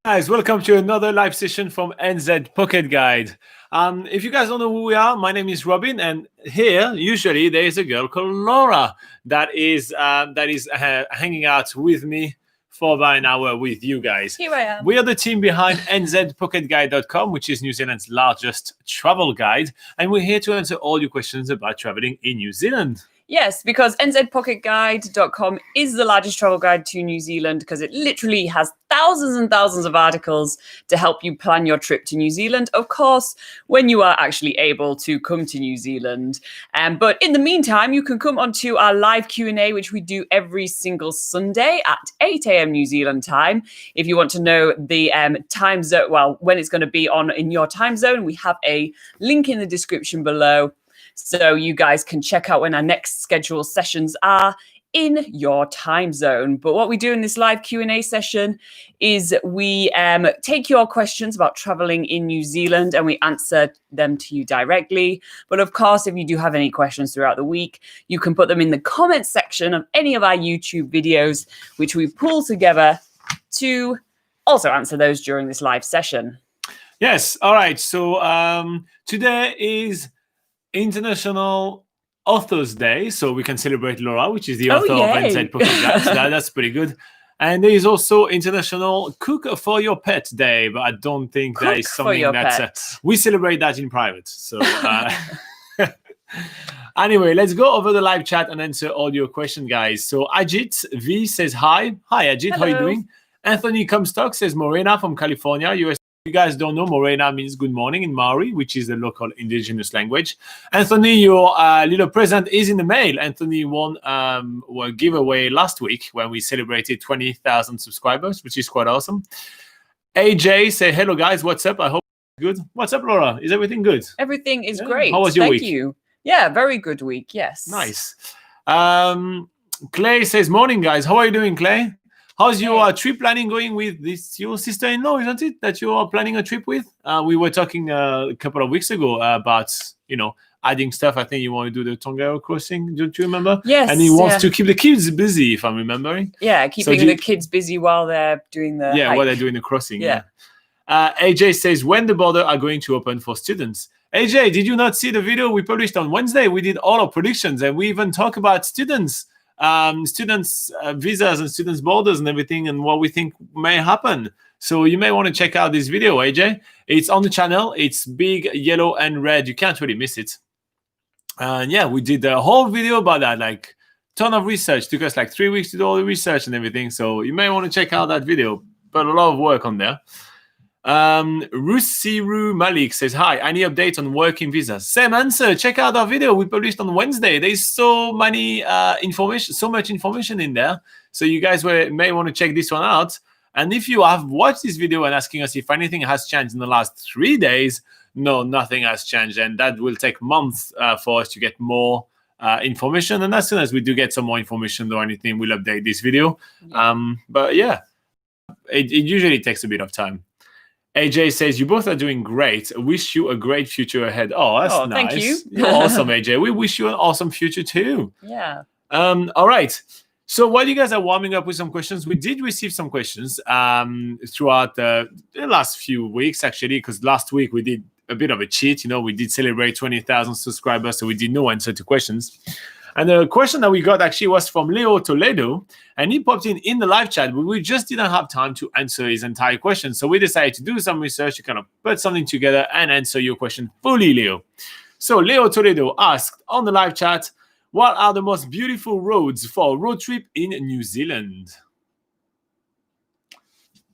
Guys, welcome to another live session from NZ Pocket Guide. If you guys don't know who we are, my name is Robin, and here usually there is a girl called Laura that is hanging out with me for about an hour with you guys. Here I am. We are the team behind NZPocketGuide.com, which is New Zealand's largest travel guide, and we're here to answer all your questions about traveling in New Zealand. Yes, because NZPocketGuide.com is the largest travel guide to New Zealand because it literally has thousands and thousands of articles to help you plan your trip to New Zealand, of course, when you are actually able to come to New Zealand. But in the meantime, you can come onto our live Q&A, which we do every single Sunday at 8 a.m. New Zealand time. If you want to know the time zone, well, when it's going to be on in your time zone, we have a link in the description below. So you guys can check out when our next scheduled sessions are in your time zone. But what we do in this live Q&A session is we take your questions about traveling in New Zealand and we answer them to you directly. But of course, if you do have any questions throughout the week, you can put them in the comments section of any of our YouTube videos, which we pull together to also answer those during this live session. Yes. All right. So today is International Authors Day, so we can celebrate Laura, which is the author of NZ Pocket Guide. So that's pretty good. And there is also International Cook for Your Pet Day, but I don't think that is something that we celebrate that in private. So anyway, let's go over the live chat and answer all your questions, guys. So Ajit V says hi. Hi, Ajit. Hello. How are you doing? Anthony Comstock says Morena from California, US. If you guys don't know, Morena means good morning in Maori, which is the local indigenous language. Anthony, your little present is in the mail. Anthony won a giveaway last week when we celebrated 20,000 subscribers, which is quite awesome. AJ say, hello guys, what's up? I hope it's good. What's up, Laura? Is everything good? Everything is great. How was your week? Thank you. Yeah, very good week. Yes. Nice. Clay says, morning guys. How are you doing, Clay? How's your trip planning going with this, your sister-in-law, isn't it, that you are planning a trip with? We were talking a couple of weeks ago about, adding stuff. I think you want to do the Tongariro crossing. Do you remember? Yes. And he wants to keep the kids busy, if I'm remembering. Yeah, keeping the kids busy while they're doing the hike. While they're doing the crossing. Yeah. AJ says, when the border are going to open for students? AJ, did you not see the video we published on Wednesday? We did all our predictions, and we even talk about students' visas and students' borders and everything and what we think may happen. So you may want to check out this video, AJ. It's on the channel. It's big, yellow, and red. You can't really miss it. And yeah, we did a whole video about that, like ton of research. Took us like 3 weeks to do all the research and everything. So you may want to check out that video. But a lot of work on there. Rusiru Malik says, hi, any update on working visas? Same answer. Check out our video we published on Wednesday. There's so much information in there. So you guys may want to check this one out. And if you have watched this video and asking us if anything has changed in the last 3 days, no, nothing has changed. And that will take months for us to get more information. And as soon as we do get some more information or anything, we'll update this video. But yeah, it usually takes a bit of time. AJ says, you both are doing great. I wish you a great future ahead. Oh, that's nice. Thank you. You're awesome, AJ. We wish you an awesome future too. Yeah. All right. So while you guys are warming up with some questions, we did receive some questions throughout the last few weeks, actually, because last week we did a bit of a cheat. We did celebrate 20,000 subscribers, so we did no answer to questions. And the question that we got actually was from Leo Toledo, and he popped in the live chat, but we just didn't have time to answer his entire question. So we decided to do some research to kind of put something together and answer your question fully, Leo. So Leo Toledo asked on the live chat, what are the most beautiful roads for a road trip in New Zealand?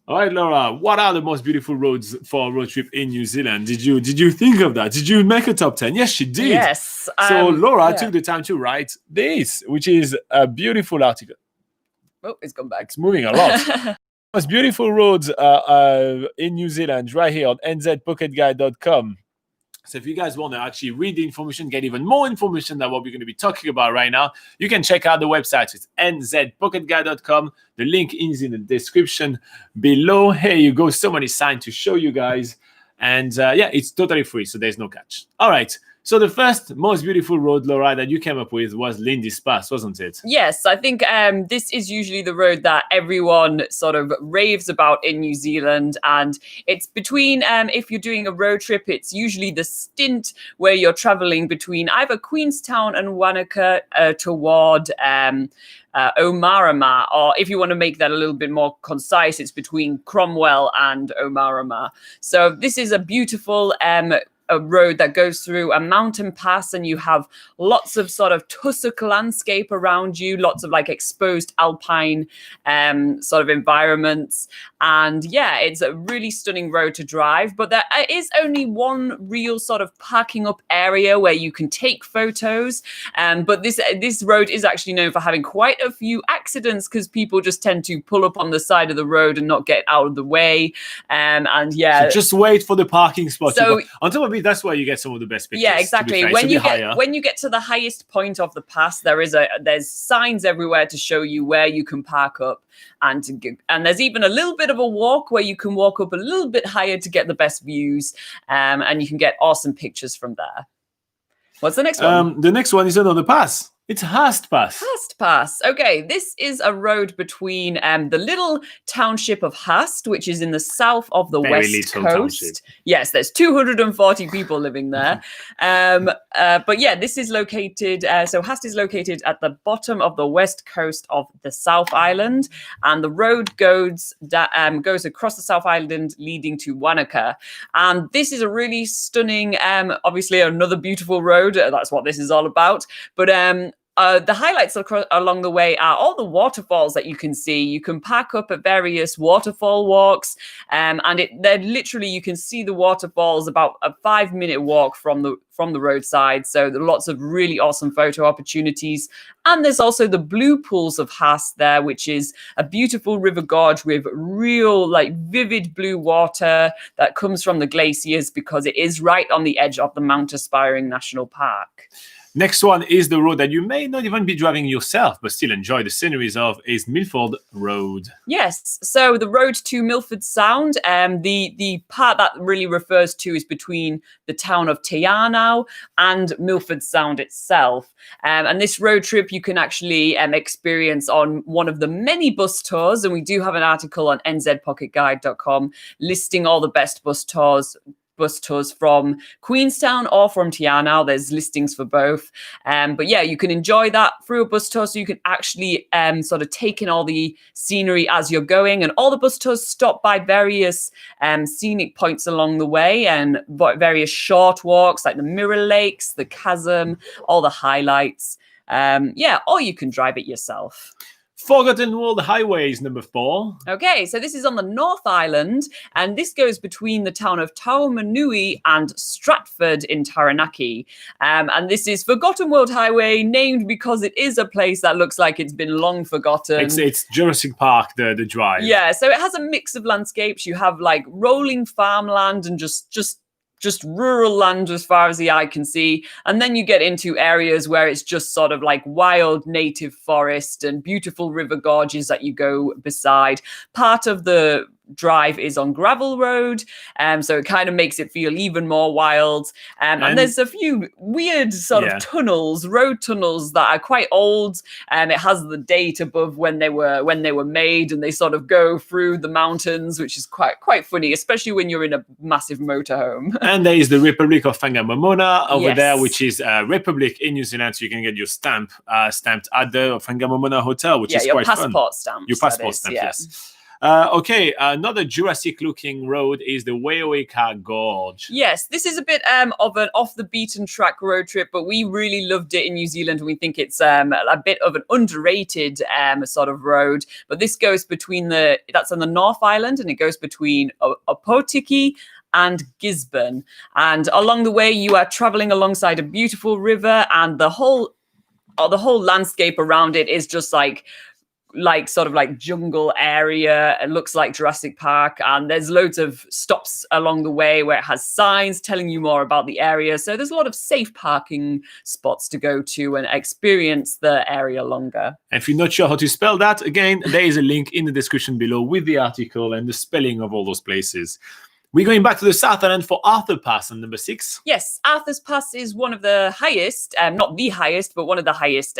All right, Laura, what are the most beautiful roads for a road trip in New Zealand? Did you think of that? Did you make a top 10? Yes, she did. Yes. So Laura took the time to write this, which is a beautiful article. Oh, it's gone back. It's moving a lot. Most beautiful roads in New Zealand, right here on nzpocketguide.com. So if you guys want to actually read the information, get even more information than what we're going to be talking about right now, you can check out the website. It's nzpocketguide.com. The link is in the description below. Here you go. So many signs to show you guys. And yeah, it's totally free, so there's no catch. All right. So the first most beautiful road, Laura, that you came up with was Lindis Pass, wasn't it? Yes, I think this is usually the road that everyone sort of raves about in New Zealand. And it's between, if you're doing a road trip, it's usually the stint where you're traveling between either Queenstown and Wanaka toward Omarama, or if you want to make that a little bit more concise, it's between Cromwell and Omarama. So this is a beautiful a road that goes through a mountain pass, and you have lots of sort of tussock landscape around you, lots of like exposed alpine sort of environments. And yeah, it's a really stunning road to drive, but there is only one real sort of parking up area where you can take photos. But this road is actually known for having quite a few accidents because people just tend to pull up on the side of the road and not get out of the way. And yeah, so just wait for the parking spot. So on top of it, that's where you get some of the best pictures. Yeah, exactly. When you get to the highest point of the pass, there's signs everywhere to show you where you can park up, and there's even a little bit of a walk where you can walk up a little bit higher to get the best views, and you can get awesome pictures from there. What's the next one? The next one is another pass. It's Hast Pass. Hast Pass. Okay, this is a road between the little township of Hast, which is in the south of the West Coast. Township. Yes, there's 240 people living there. But yeah, this is located, so Hast is located at the bottom of the west coast of the South Island, and the road goes across the South Island leading to Wanaka. And this is a really stunning, obviously another beautiful road. That's what this is all about. But the highlights along the way are all the waterfalls that you can see. You can park up at various waterfall walks, and they're literally, you can see the waterfalls about a 5-minute walk from the roadside. So there are lots of really awesome photo opportunities. And there's also the Blue Pools of Hast there, which is a beautiful river gorge with real like vivid blue water that comes from the glaciers because it is right on the edge of the Mount Aspiring National Park. Next one is the road that you may not even be driving yourself, but still enjoy the sceneries of, is Milford Road. Yes, so the road to Milford Sound, the part that really refers to is between the town of Te Anau and Milford Sound itself. And this road trip you can actually experience on one of the many bus tours, and we do have an article on nzpocketguide.com listing all the best bus tours from Queenstown or from Te Anau. There's listings for both. But yeah, you can enjoy that through a bus tour, so you can actually sort of take in all the scenery as you're going. And all the bus tours stop by various scenic points along the way, and various short walks like the Mirror Lakes, the Chasm, all the highlights. Or you can drive it yourself. Forgotten World Highway is number 4. Okay, so this is on the North Island, and this goes between the town of Taumanui and Stratford in Taranaki. And this is Forgotten World Highway, named because it is a place that looks like it's been long forgotten. It's Jurassic Park, the drive. Yeah, so it has a mix of landscapes. You have like rolling farmland and just rural land as far as the eye can see. And then you get into areas where it's just sort of like wild native forest and beautiful river gorges that you go beside. Part of the drive is on gravel road, so it kind of makes it feel even more wild. And there's a few weird sort of road tunnels that are quite old. It has the date above when they were made, and they sort of go through the mountains, which is quite funny, especially when you're in a massive motorhome. And there is the Republic of Whangamomona over there, which is a republic in New Zealand, so you can get your stamp stamped at the Whangamomona Hotel, which is quite fun. Your passport stamp, yes. Okay, another Jurassic-looking road is the Waioeka Gorge. Yes, this is a bit of an off-the-beaten-track road trip, but we really loved it in New Zealand, and we think it's a bit of an underrated sort of road. But this goes that's on the North Island, and it goes between Opotiki and Gisborne. And along the way, you are traveling alongside a beautiful river, and the whole landscape around it is just like sort of like jungle area. It looks like Jurassic Park, and there's loads of stops along the way where it has signs telling you more about the area. So there's a lot of safe parking spots to go to and experience the area longer. And if you're not sure how to spell that, again, there is a link in the description below with the article and the spelling of all those places. We're going back to the South Island for Arthur Pass on number 6. Yes, Arthur's Pass is one of the highest, not the highest, but one of the highest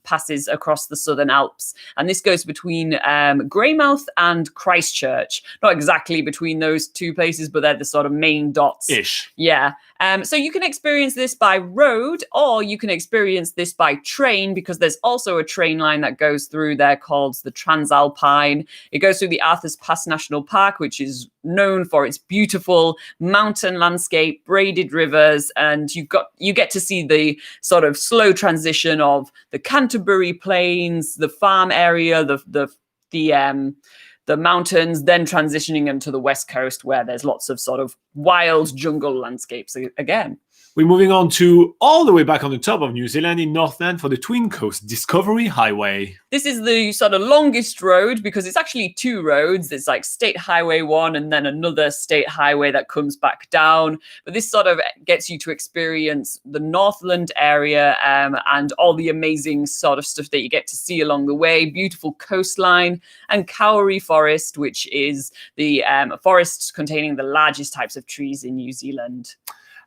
passes across the Southern Alps. And this goes between Greymouth and Christchurch. Not exactly between those two places, but they're the sort of main dots. Ish. Yeah. So you can experience this by road, or you can experience this by train, because there's also a train line that goes through there called the Transalpine. It goes through the Arthur's Pass National Park, which is known for its beautiful mountain landscape, braided rivers, and you get to see the sort of slow transition of the Canterbury Plains, the farm area, the mountains, then transitioning into the west coast where there's lots of sort of wild jungle landscapes again. We're moving on to all the way back on the top of New Zealand in Northland for the Twin Coast Discovery Highway. This is the sort of longest road because it's actually 2 roads. It's like State Highway 1 and then another state highway that comes back down. But this sort of gets you to experience the Northland area and all the amazing sort of stuff that you get to see along the way. Beautiful coastline and Kauri Forest, which is the forest containing the largest types of trees in New Zealand.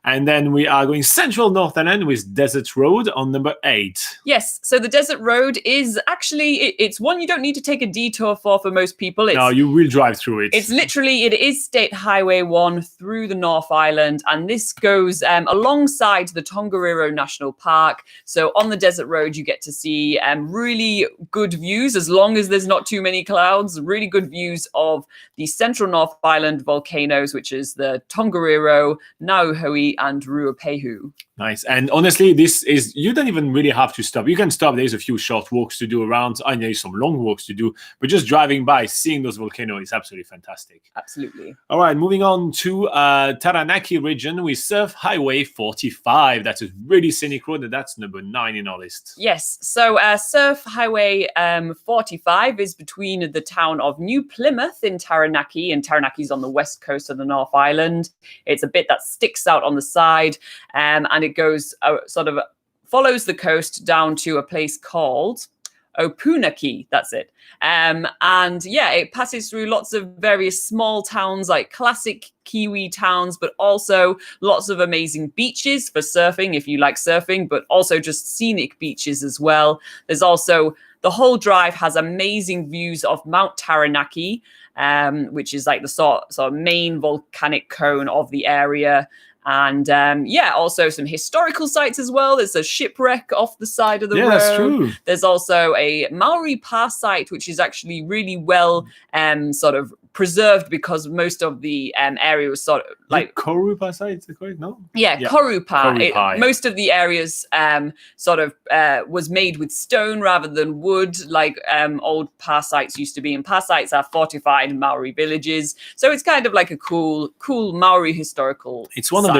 And then we are going central Northland with Desert Road on number 8. Yes, so the Desert Road is actually, it's one you don't need to take a detour for most people. No, you will drive through it. It's literally, it is State Highway 1 through the North Island, and this goes alongside the Tongariro National Park. So on the Desert Road, you get to see really good views, as long as there's not too many clouds, really good views of the Central North Island volcanoes, which is the Tongariro, Nauhoi, and Ruapehu. Nice. And honestly, this is, you don't even really have to stop. You can stop. There's a few short walks to do around, and there's some long walks to do. But just driving by, seeing those volcanoes is absolutely fantastic. Absolutely. All right, moving on to Taranaki region with Surf Highway 45. That's a really scenic road, and that's number 9 in our list. Yes. So Surf Highway 45 is between the town of New Plymouth in Taranaki, and Taranaki's on the west coast of the North Island. It's a bit that sticks out on the side, and it goes sort of follows the coast down to a place called Opunaki. That's it. And yeah, it passes through lots of various small towns, like classic Kiwi towns, but also lots of amazing beaches for surfing, if you like surfing, but also just scenic beaches as well. There's also, the whole drive has amazing views of Mount Taranaki, which is like the sort of main volcanic cone of the area. And yeah, also some historical sites as well. There's a shipwreck off the side of the road. That's true. There's also a Maori Pass site, which is actually really well sort of preserved, because most of the area was sort of like Korupa site, is it correct? No? Yeah. Korupa. Most of the areas sort of was made with stone rather than wood, like old Pass sites used to be. And Pass sites are fortified Maori villages, so it's kind of like a cool Maori historical. It's one of the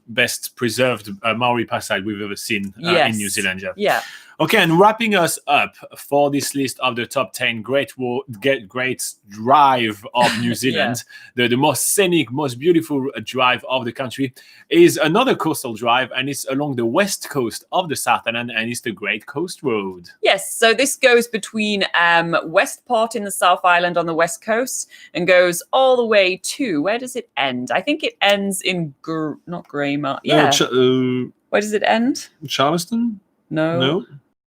best preserved Maori Pass site we've ever seen in New Zealand. Yeah. Okay, and wrapping us up for this list of the top 10 great drive of New Zealand, the most scenic, most beautiful drive of the country, is another coastal drive, and it's along the west coast of the South Island, and it's the Great Coast Road. Yes, so this goes between Westport in the South Island on the west coast and goes all the way to, where does it end? I think it ends in, not Greymouth. Yeah. Where does it end? Charleston? No.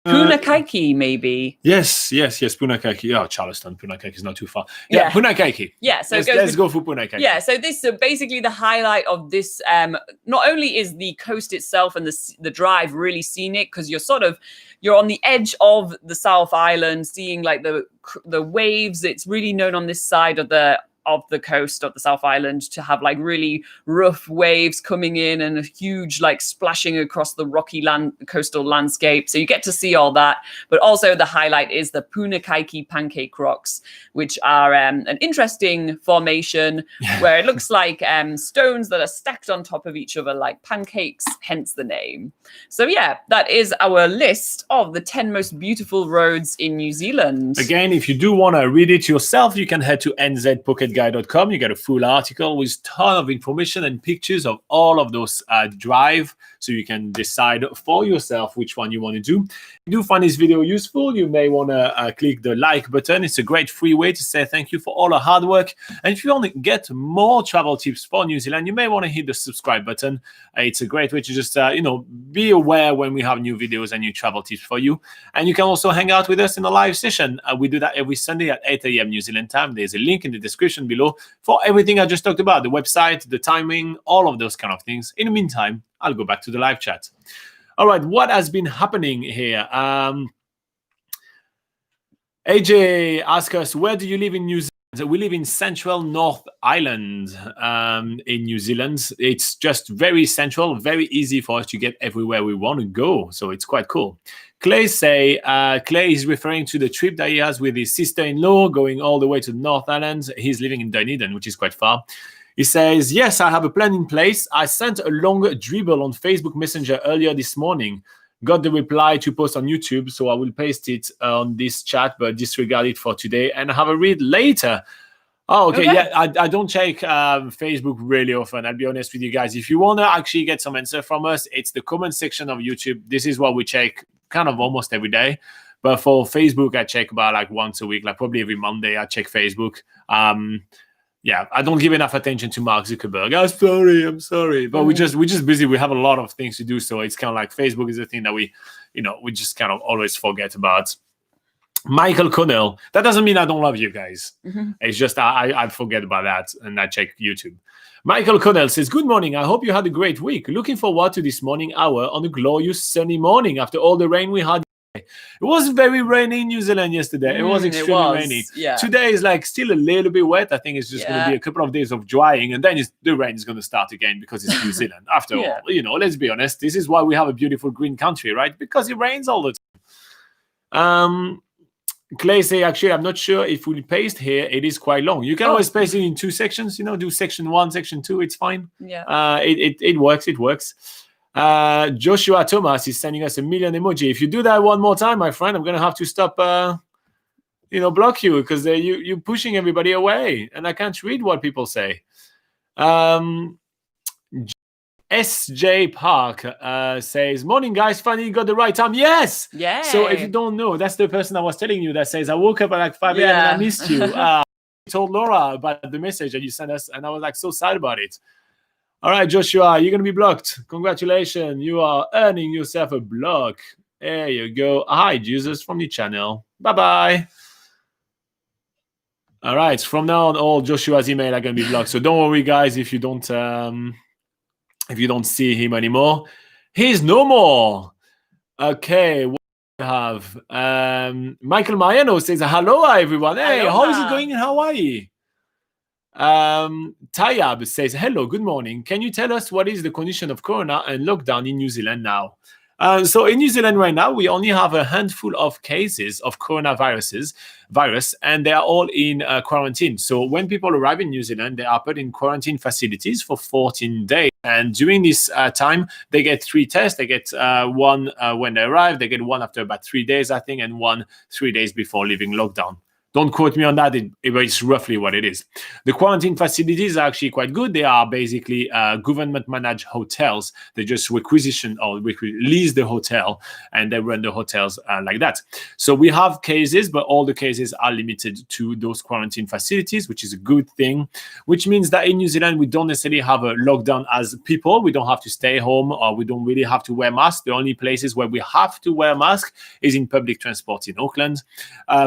Punakaiki, maybe. Yes, Punakaiki. Oh, Charleston, Punakaiki is not too far. Yeah, Punakaiki. Yeah, so let's go for Punakaiki. Yeah, so this is basically the highlight of this. Not only is the coast itself and the drive really scenic, because you're on the edge of the South Island, seeing like the waves. It's really known on this side of the coast of the South Island to have like really rough waves coming in and a huge like splashing across the rocky coastal landscape. So you get to see all that. But also the highlight is the Punakaiki pancake rocks, which are an interesting formation where it looks like stones that are stacked on top of each other like pancakes, hence the name. So yeah, that is our list of the 10 most beautiful roads in New Zealand. Again, if you do want to read it yourself, you can head to NZPocketGuide.com. You get a full article with a ton of information and pictures of all of those drive. so you can decide for yourself which one you want to do. If you do find this video useful, you may want to click the like button. It's a great free way to say thank you for all the hard work. And if you want to get more travel tips for New Zealand, you may want to hit the subscribe button. It's a great way to just be aware when we have new videos and new travel tips for you. And you can also hang out with us in a live session. We do that every Sunday at 8 a.m. New Zealand time. There's a link in the description below for everything I just talked about, the website, the timing, all of those kind of things. In the meantime, I'll go back to the live chat. All right, what has been happening here? AJ asked us, where do you live in New Zealand? We live in central North Island in New Zealand. It's just very central, very easy for us to get everywhere we want to go. So it's quite cool. Clay is referring to the trip that he has with his sister-in-law going all the way to North Island. He's living in Dunedin, which is quite far. He says, yes, I have a plan in place. I sent a long dribble on Facebook Messenger earlier this morning. Got the reply to post on YouTube, so I will paste it on this chat, but disregard it for today and have a read later. Oh, okay. Yeah, I don't check Facebook really often, I'll be honest with you guys. If you want to actually get some answer from us, it's the comment section of YouTube. This is what we check kind of almost every day. But for Facebook, I check about like once a week, like probably every Monday I check Facebook. Yeah, I don't give enough attention to Mark Zuckerberg. I'm sorry. But we're just busy. We have a lot of things to do. So it's kind of like Facebook is the thing that we just kind of always forget about. Michael Connell. That doesn't mean I don't love you guys. Mm-hmm. It's just I forget about that and I check YouTube. Michael Connell says, good morning. I hope you had a great week. Looking forward to this morning hour on a glorious sunny morning after all the rain we had. It was very rainy in New Zealand yesterday. It was extremely rainy. Yeah. Today is like still a little bit wet. I think it's just going to be a couple of days of drying, and then the rain is going to start again because it's New Zealand. After all, let's be honest. This is why we have a beautiful green country, right? Because it rains all the time. Clay say, actually, I'm not sure if we paste here. It is quite long. You can always paste it in two sections. Do section 1, section 2. It's fine. Yeah. It works. It works. Joshua Thomas is sending us 1 million emoji. If you do that one more time, my friend, I'm gonna have to stop block you because you're pushing everybody away and I can't read what people say. SJ Park says, morning guys, finally got the right time. Yes. Yeah. So if you don't know, that's the person I was telling you that says I woke up at like 5 a.m. and I missed you. I told Laura about the message that you sent us and I was like so sad about it. All right, Joshua, you're going to be blocked. Congratulations. You are earning yourself a block. There you go. Hi, Jesus from the channel. Bye-bye. All right, from now on, all Joshua's email are going to be blocked. So don't worry, guys, if you don't see him anymore. He's no more. Okay, what do we have? Michael Mariano says, hello, everyone. Hey, how is it going in Hawaii? Tayab says, hello, good morning. Can you tell us what is the condition of corona and lockdown in New Zealand now? So in New Zealand right now, we only have a handful of cases of coronavirus, and they are all in quarantine. So when people arrive in New Zealand, they are put in quarantine facilities for 14 days. And during this time, they get 3 tests. They get one when they arrive. They get one after about 3 days, I think, and one 3 days before leaving lockdown. Don't quote me on that. It's roughly what it is. The quarantine facilities are actually quite good. They are basically government-managed hotels. They just requisition or lease the hotel, and they run the hotels like that. So we have cases, but all the cases are limited to those quarantine facilities, which is a good thing, which means that in New Zealand, we don't necessarily have a lockdown as people. We don't have to stay home, or we don't really have to wear masks. The only places where we have to wear masks is in public transport in Auckland.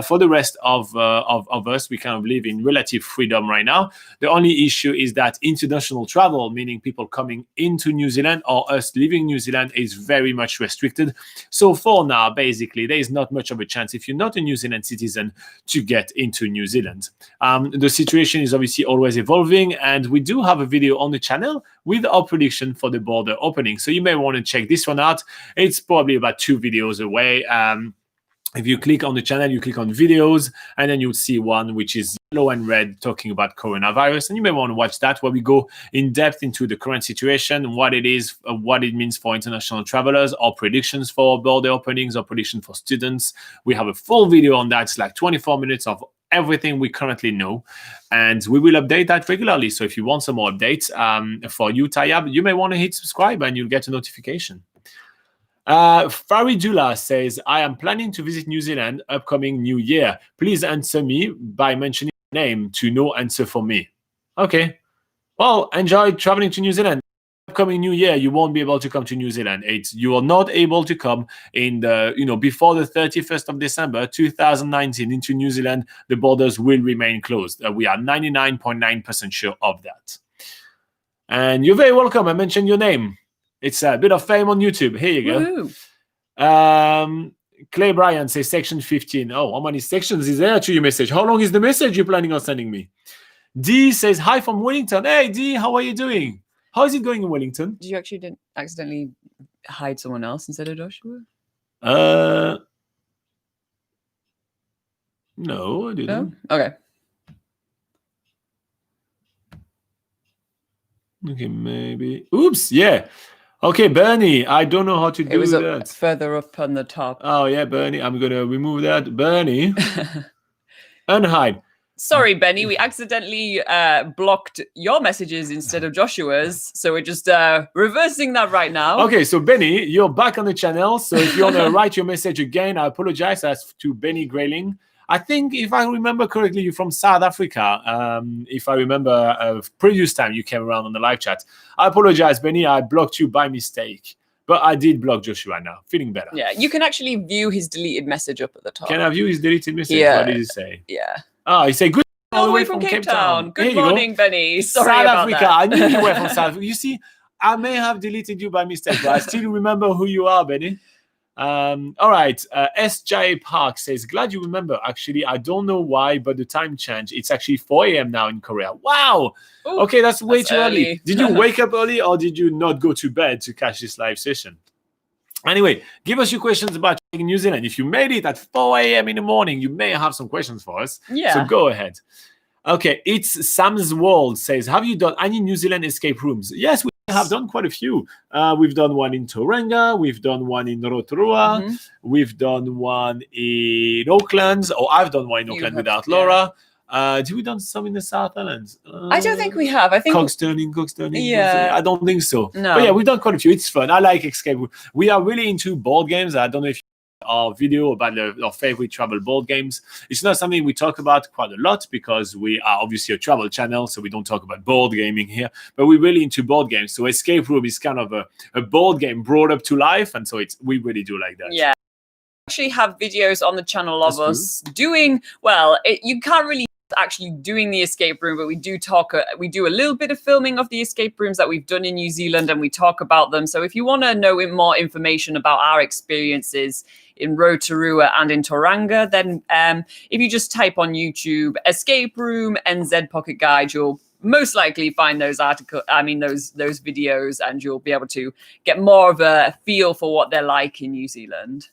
For the rest of us, we kind of live in relative freedom right now. The only issue is that international travel, meaning people coming into New Zealand or us leaving New Zealand, is very much restricted. So for now, basically, there is not much of a chance if you're not a New Zealand citizen to get into New Zealand. The situation is obviously always evolving, and we do have a video on the channel with our prediction for the border opening. So you may want to check this one out. It's probably about 2 videos away. If you click on the channel, you click on videos, and then you'll see one which is yellow and red talking about coronavirus. And you may want to watch that, where we go in depth into the current situation, what it is, what it means for international travelers, or predictions for border openings, or prediction for students. We have a full video on that. It's like 24 minutes of everything we currently know, and we will update that regularly. So if you want some more updates for you, Tayab, you may want to hit subscribe and you'll get a notification. Faridullah says, I am planning to visit New Zealand upcoming New Year. Please answer me by mentioning your name to no answer for me. Okay. Well, enjoy traveling to New Zealand. Upcoming New Year, you won't be able to come to New Zealand. You are not able to come in the, before the 31st of December 2019 into New Zealand. The borders will remain closed. We are 99.9% sure of that. And you're very welcome. I mentioned your name. It's a bit of fame on YouTube. Here you go. Clay Bryan says section 15. Oh, how many sections is there to your message? How long is the message you're planning on sending me? D says, hi from Wellington. Hey, D, how are you doing? How is it going in Wellington? Did you actually accidentally hide someone else instead of Joshua? No, I didn't. No? Okay. Okay, maybe. Oops, yeah. Okay, Bernie, I don't know how to do that. It was further up on the top. Oh, yeah, Bernie, I'm going to remove that. Bernie, unhide. Sorry, Benny, we accidentally blocked your messages instead of Joshua's, so we're just reversing that right now. Okay, so Benny, you're back on the channel, so if you want to write your message again, I apologize. That's to Benny Grayling. I think, if I remember correctly, you're from South Africa. If I remember previous time you came around on the live chat. I apologize, Benny. I blocked you by mistake. But I did block Joshua now. Feeling better. Yeah, you can actually view his deleted message up at the top. Can I view his deleted message? Yeah. What did he say? Yeah. Oh, he said, good all the way from Cape Town. Good morning, Benny. Sorry South about Africa. that. I knew you were from South Africa. You see, I may have deleted you by mistake, but I still remember who you are, Benny. All right. SJ Park says, glad you remember. Actually, I don't know why, but the time changed. It's actually 4 a.m. now in Korea. Wow. Ooh, okay, that's way too early. Did you wake up early or did you not go to bed to catch this live session? Anyway, give us your questions about New Zealand. If you made it at 4 a.m. in the morning, you may have some questions for us. Yeah. So go ahead. Okay, it's Sam's World says, have you done any New Zealand escape rooms? Yes, we have done quite a few. We've done one in Tauranga. We've done one in Rotorua. Mm-hmm. We've done one in Auckland. Or I've done one in Auckland without Laura. Did we done some in the South Islands? I don't think we have. I think Coxturning. Yeah. I don't think so. No. But yeah, we've done quite a few. It's fun. I like escape. We are really into board games. I don't know if our video about our favorite travel board games. It's not something we talk about quite a lot because we are obviously a travel channel, so we don't talk about board gaming here, but we're really into board games. So escape room is kind of a board game brought up to life, and so we really do like that. Yeah. We actually have videos on the channel of us doing, you can't really actually doing the escape room, but we do a little bit of filming of the escape rooms that we've done in New Zealand, and we talk about them. So if you want to know more information about our experiences in Rotorua and in Tauranga, then if you just type on YouTube escape room NZ Pocket Guide, you'll most likely find those videos, and you'll be able to get more of a feel for what they're like in New Zealand.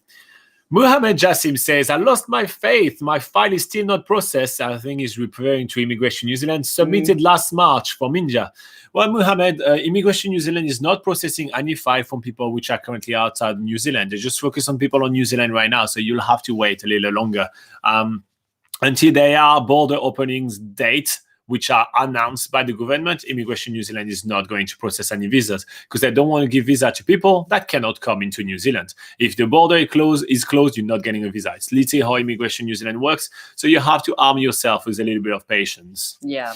Muhammad Jassim says, I lost my faith. My file is still not processed. I think he's referring to Immigration New Zealand. Submitted last March from India. Well, Muhammad, Immigration New Zealand is not processing any file from people which are currently outside New Zealand. They just focus on people on New Zealand right now. So you'll have to wait a little longer until there are border openings date, which are announced by the government. Immigration New Zealand is not going to process any visas because they don't want to give visa to people that cannot come into New Zealand. If the border is closed, you're not getting a visa. It's literally how Immigration New Zealand works. So you have to arm yourself with a little bit of patience. Yeah.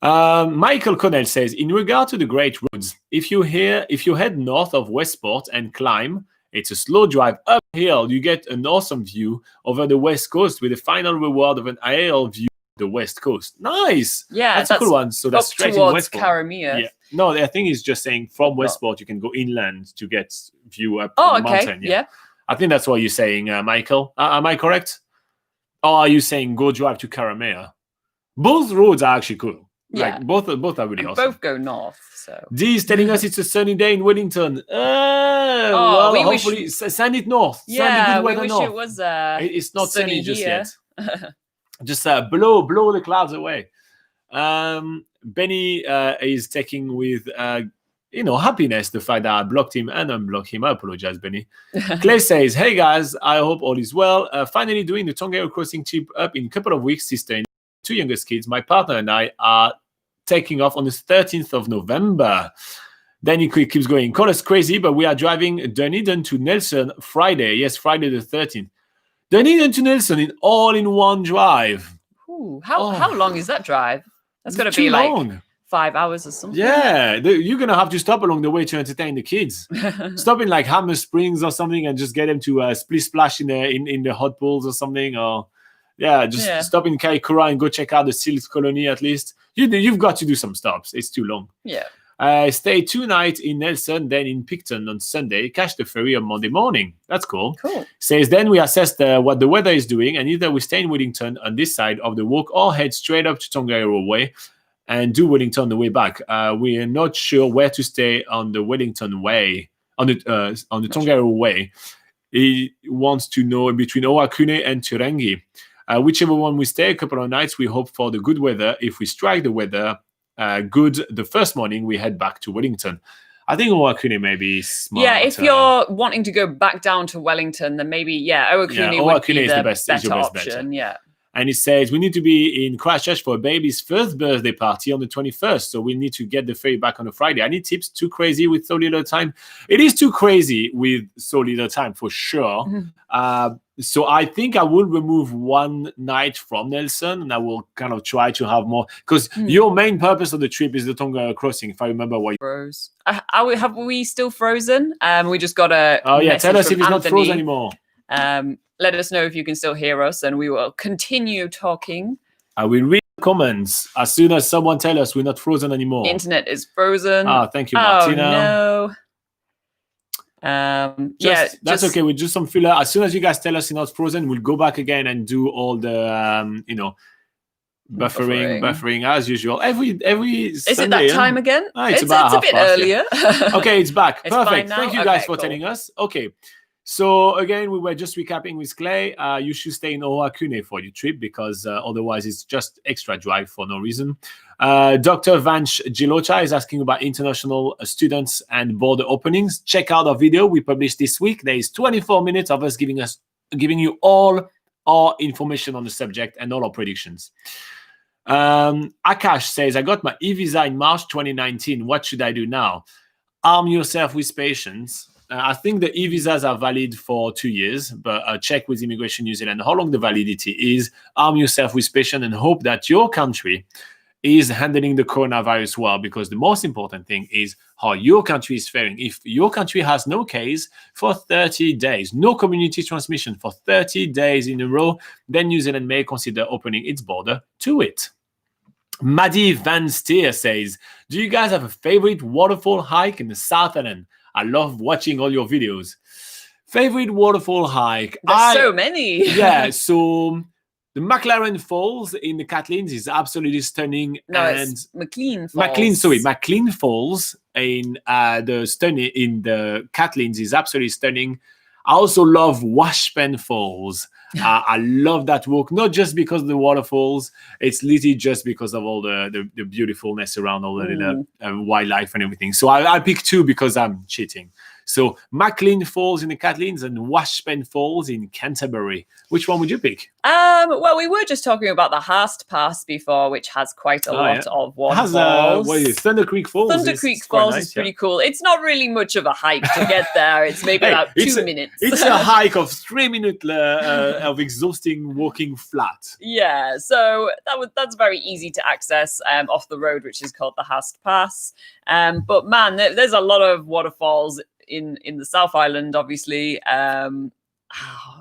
Michael Connell says, in regard to the Great Roads, if you head north of Westport and climb, it's a slow drive uphill. You get an awesome view over the West Coast with the final reward of an aerial view the West Coast. Nice. Yeah, that's a cool one. So that's straight in Westport. Karamea. Yeah. No, I think he's just saying from Westport you can go inland to get view up the mountain. Yeah. I think that's what you're saying, Michael. Am I correct? Or are you saying go drive to Karamea? Both roads are actually cool. Yeah. Like both are really awesome. Both go north. So D is telling us it's a sunny day in Wellington. Hopefully send it north. Yeah, send we it wish north. it was it's not sunny just here. yet. Just blow the clouds away. Benny is taking with happiness, the fact that I blocked him and unblocked him. I apologize, Benny. Clay says, hey guys, I hope all is well. Finally doing the Tongariro crossing trip up in a couple of weeks, sister and 2 youngest kids. My partner and I are taking off on the 13th of November. Then he keeps going. Call us crazy, but we are driving Dunedin to Nelson Friday. Yes, Friday the 13th. Dunedin to Nelson in all-in-one drive. Ooh, how long is that drive? That's got to be long. Like 5 hours or something. Yeah, you're going to have to stop along the way to entertain the kids. Stop in like Hammer Springs or something and just get them to split splash in the hot pools or something. Or stop in Kaikoura and go check out the Seal Colony at least. You've got to do some stops. It's too long. Yeah. Stay 2 nights in Nelson, then in Picton on Sunday. Catch the ferry on Monday morning. That's cool. Cool. Says then we assess what the weather is doing, and either we stay in Wellington on this side of the walk or head straight up to Tongariro Way and do Wellington on the way back. We are not sure where to stay on the Wellington Way, on the Tongariro Way. He wants to know between Oakune and Turangi. Whichever one we stay, a couple of nights, we hope for the good weather. If we strike the weather good the first morning, we head back to Wellington. I think Oakune may be smart. Yeah, if you're wanting to go back down to Wellington, then maybe, Oakune would be the better option. Yeah. And it says, we need to be in Christchurch for a baby's first birthday party on the 21st. So we need to get the ferry back on a Friday. I need tips. Too crazy with so little time. It is too crazy with so little time for sure. Mm-hmm. So I think I will remove 1 night from Nelson and I will kind of try to have more. Because your main purpose of the trip is the Tongariro crossing, if I remember what you... Froze. Have we still frozen? We just got a... Oh, yeah. Tell us if it's not frozen anymore. Let us know if you can still hear us, and we will continue talking. I will read comments as soon as someone tells us we're not frozen anymore. Internet is frozen. Thank you, Martina. Oh, no. That's okay. We'll do some filler. As soon as you guys tell us it's not frozen, we'll go back again and do all the, buffering as usual. Every is Sunday, it that time again? It's about a bit earlier. Okay, it's back. It's perfect. Now? Thank you guys for telling us. Okay. So again, we were just recapping with Clay. You should stay in Oakune for your trip because otherwise it's just extra drive for no reason. Dr. Vanch Gilocha is asking about international students and border openings. Check out our video we published this week. There is 24 minutes of us giving you all our information on the subject and all our predictions. Akash says, I got my e-visa in March 2019. What should I do now? Arm yourself with patience. I think the e-visas are valid for 2 years, but check with Immigration New Zealand how long the validity is. Arm yourself with patience and hope that your country is handling the coronavirus well, because the most important thing is how your country is faring. If your country has no case for 30 days, no community transmission for 30 days in a row, then New Zealand may consider opening its border to it. Maddie Van Steer says, do you guys have a favorite waterfall hike in the South Island? I love watching all your videos. Favorite waterfall hike? There's so many. Yeah, so the McLaren Falls in the Catlins is absolutely stunning. No, and it's McLean Falls. McLean Falls in the Catlins is absolutely stunning. I also love Washpen Falls. I love that walk, not just because of the waterfalls. It's literally just because of all the beautifulness around all the little wildlife and everything. So I pick 2 because I'm cheating. So McLean Falls in the Catlins and Washpen Falls in Canterbury. Which one would you pick? Well, we were just talking about the Hast Pass before, which has quite a lot of waterfalls. What is it? Thunder Creek Falls. Thunder Creek Falls is pretty cool. It's not really much of a hike to get there. It's maybe about 2 minutes. It's a hike of 3 minutes of exhausting walking flat. Yeah, so that's very easy to access off the road, which is called the Hast Pass. But man, there's a lot of waterfalls in the South Island, obviously.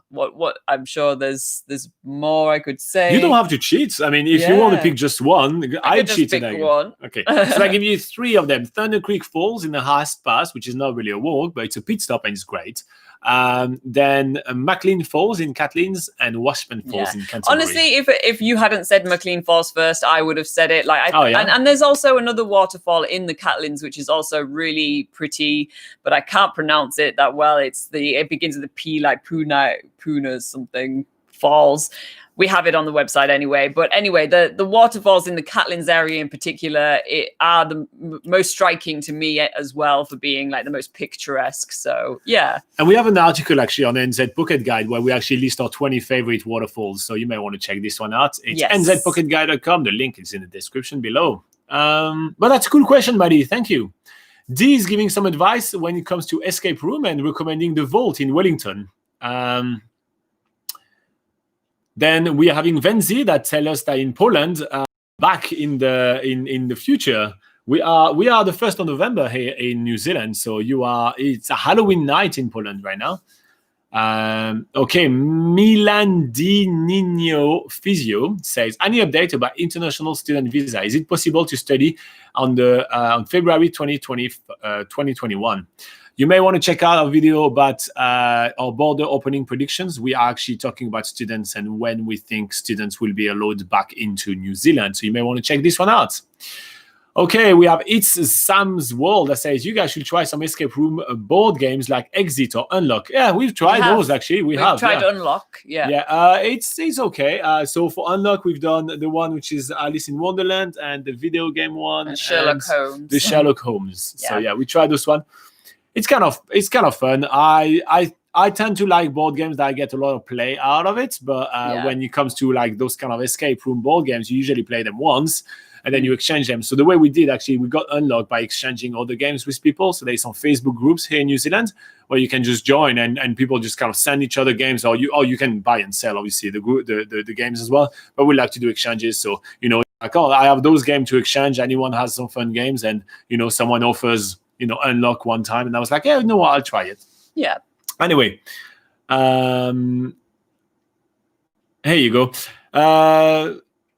What I'm sure there's more I could say. You don't have to cheat. I mean, if you want to pick just one, I'd cheat pick one. Okay, so I give you 3 of them. Thunder Creek Falls in the Hast Pass, which is not really a walk, but it's a pit stop and it's great. Then McLean Falls in Catlins and Washpen Falls in Canterbury. Honestly, if you hadn't said McLean Falls first, I would have said it. And there's also another waterfall in the Catlins, which is also really pretty, but I can't pronounce it that well. It begins with a P, like Puna something Falls. we have it on the website anyway. But anyway, the waterfalls in the Catlins area in particular are the most striking to me as well for being like the most picturesque. So yeah. And we have an article actually on NZ Pocket Guide where we actually list our 20 favorite waterfalls. So you may want to check this one out. It's nzpocketguide.com. The link is in the description below. But that's a cool question, buddy. Thank you. D is giving some advice when it comes to escape room and recommending the Vault in Wellington. Then we are having Venzi that tell us that in Poland, back in the future, we are the 1st of November here in New Zealand. So it's a Halloween night in Poland right now. Okay, Milan Di Nino Physio says, any update about international student visa? Is it possible to study on February 2021? You may want to check out our video about our border opening predictions. We are actually talking about students and when we think students will be allowed back into New Zealand. So you may want to check this one out. Okay, we have It's Sam's World that says, you guys should try some escape room board games like Exit or Unlock. Yeah, we've tried those actually. We've tried Unlock. Yeah. Yeah, it's okay. So for Unlock, we've done the one which is Alice in Wonderland and the video game one. And Sherlock Holmes. The Sherlock Holmes. Yeah. So yeah, we tried this one. It's kind of fun. I tend to like board games that I get a lot of play out of it. But when it comes to like those kind of escape room board games, you usually play them once and then you exchange them. So the way we did actually, we got Unlocked by exchanging other games with people. So there's some Facebook groups here in New Zealand where you can just join and people just kind of send each other games, or you can buy and sell obviously the games as well. But we like to do exchanges. So like, oh, I have those games to exchange. Anyone has some fun games, and someone offers Unlock one time, and I was like, yeah, no, I'll try it. Yeah. Anyway, here you go.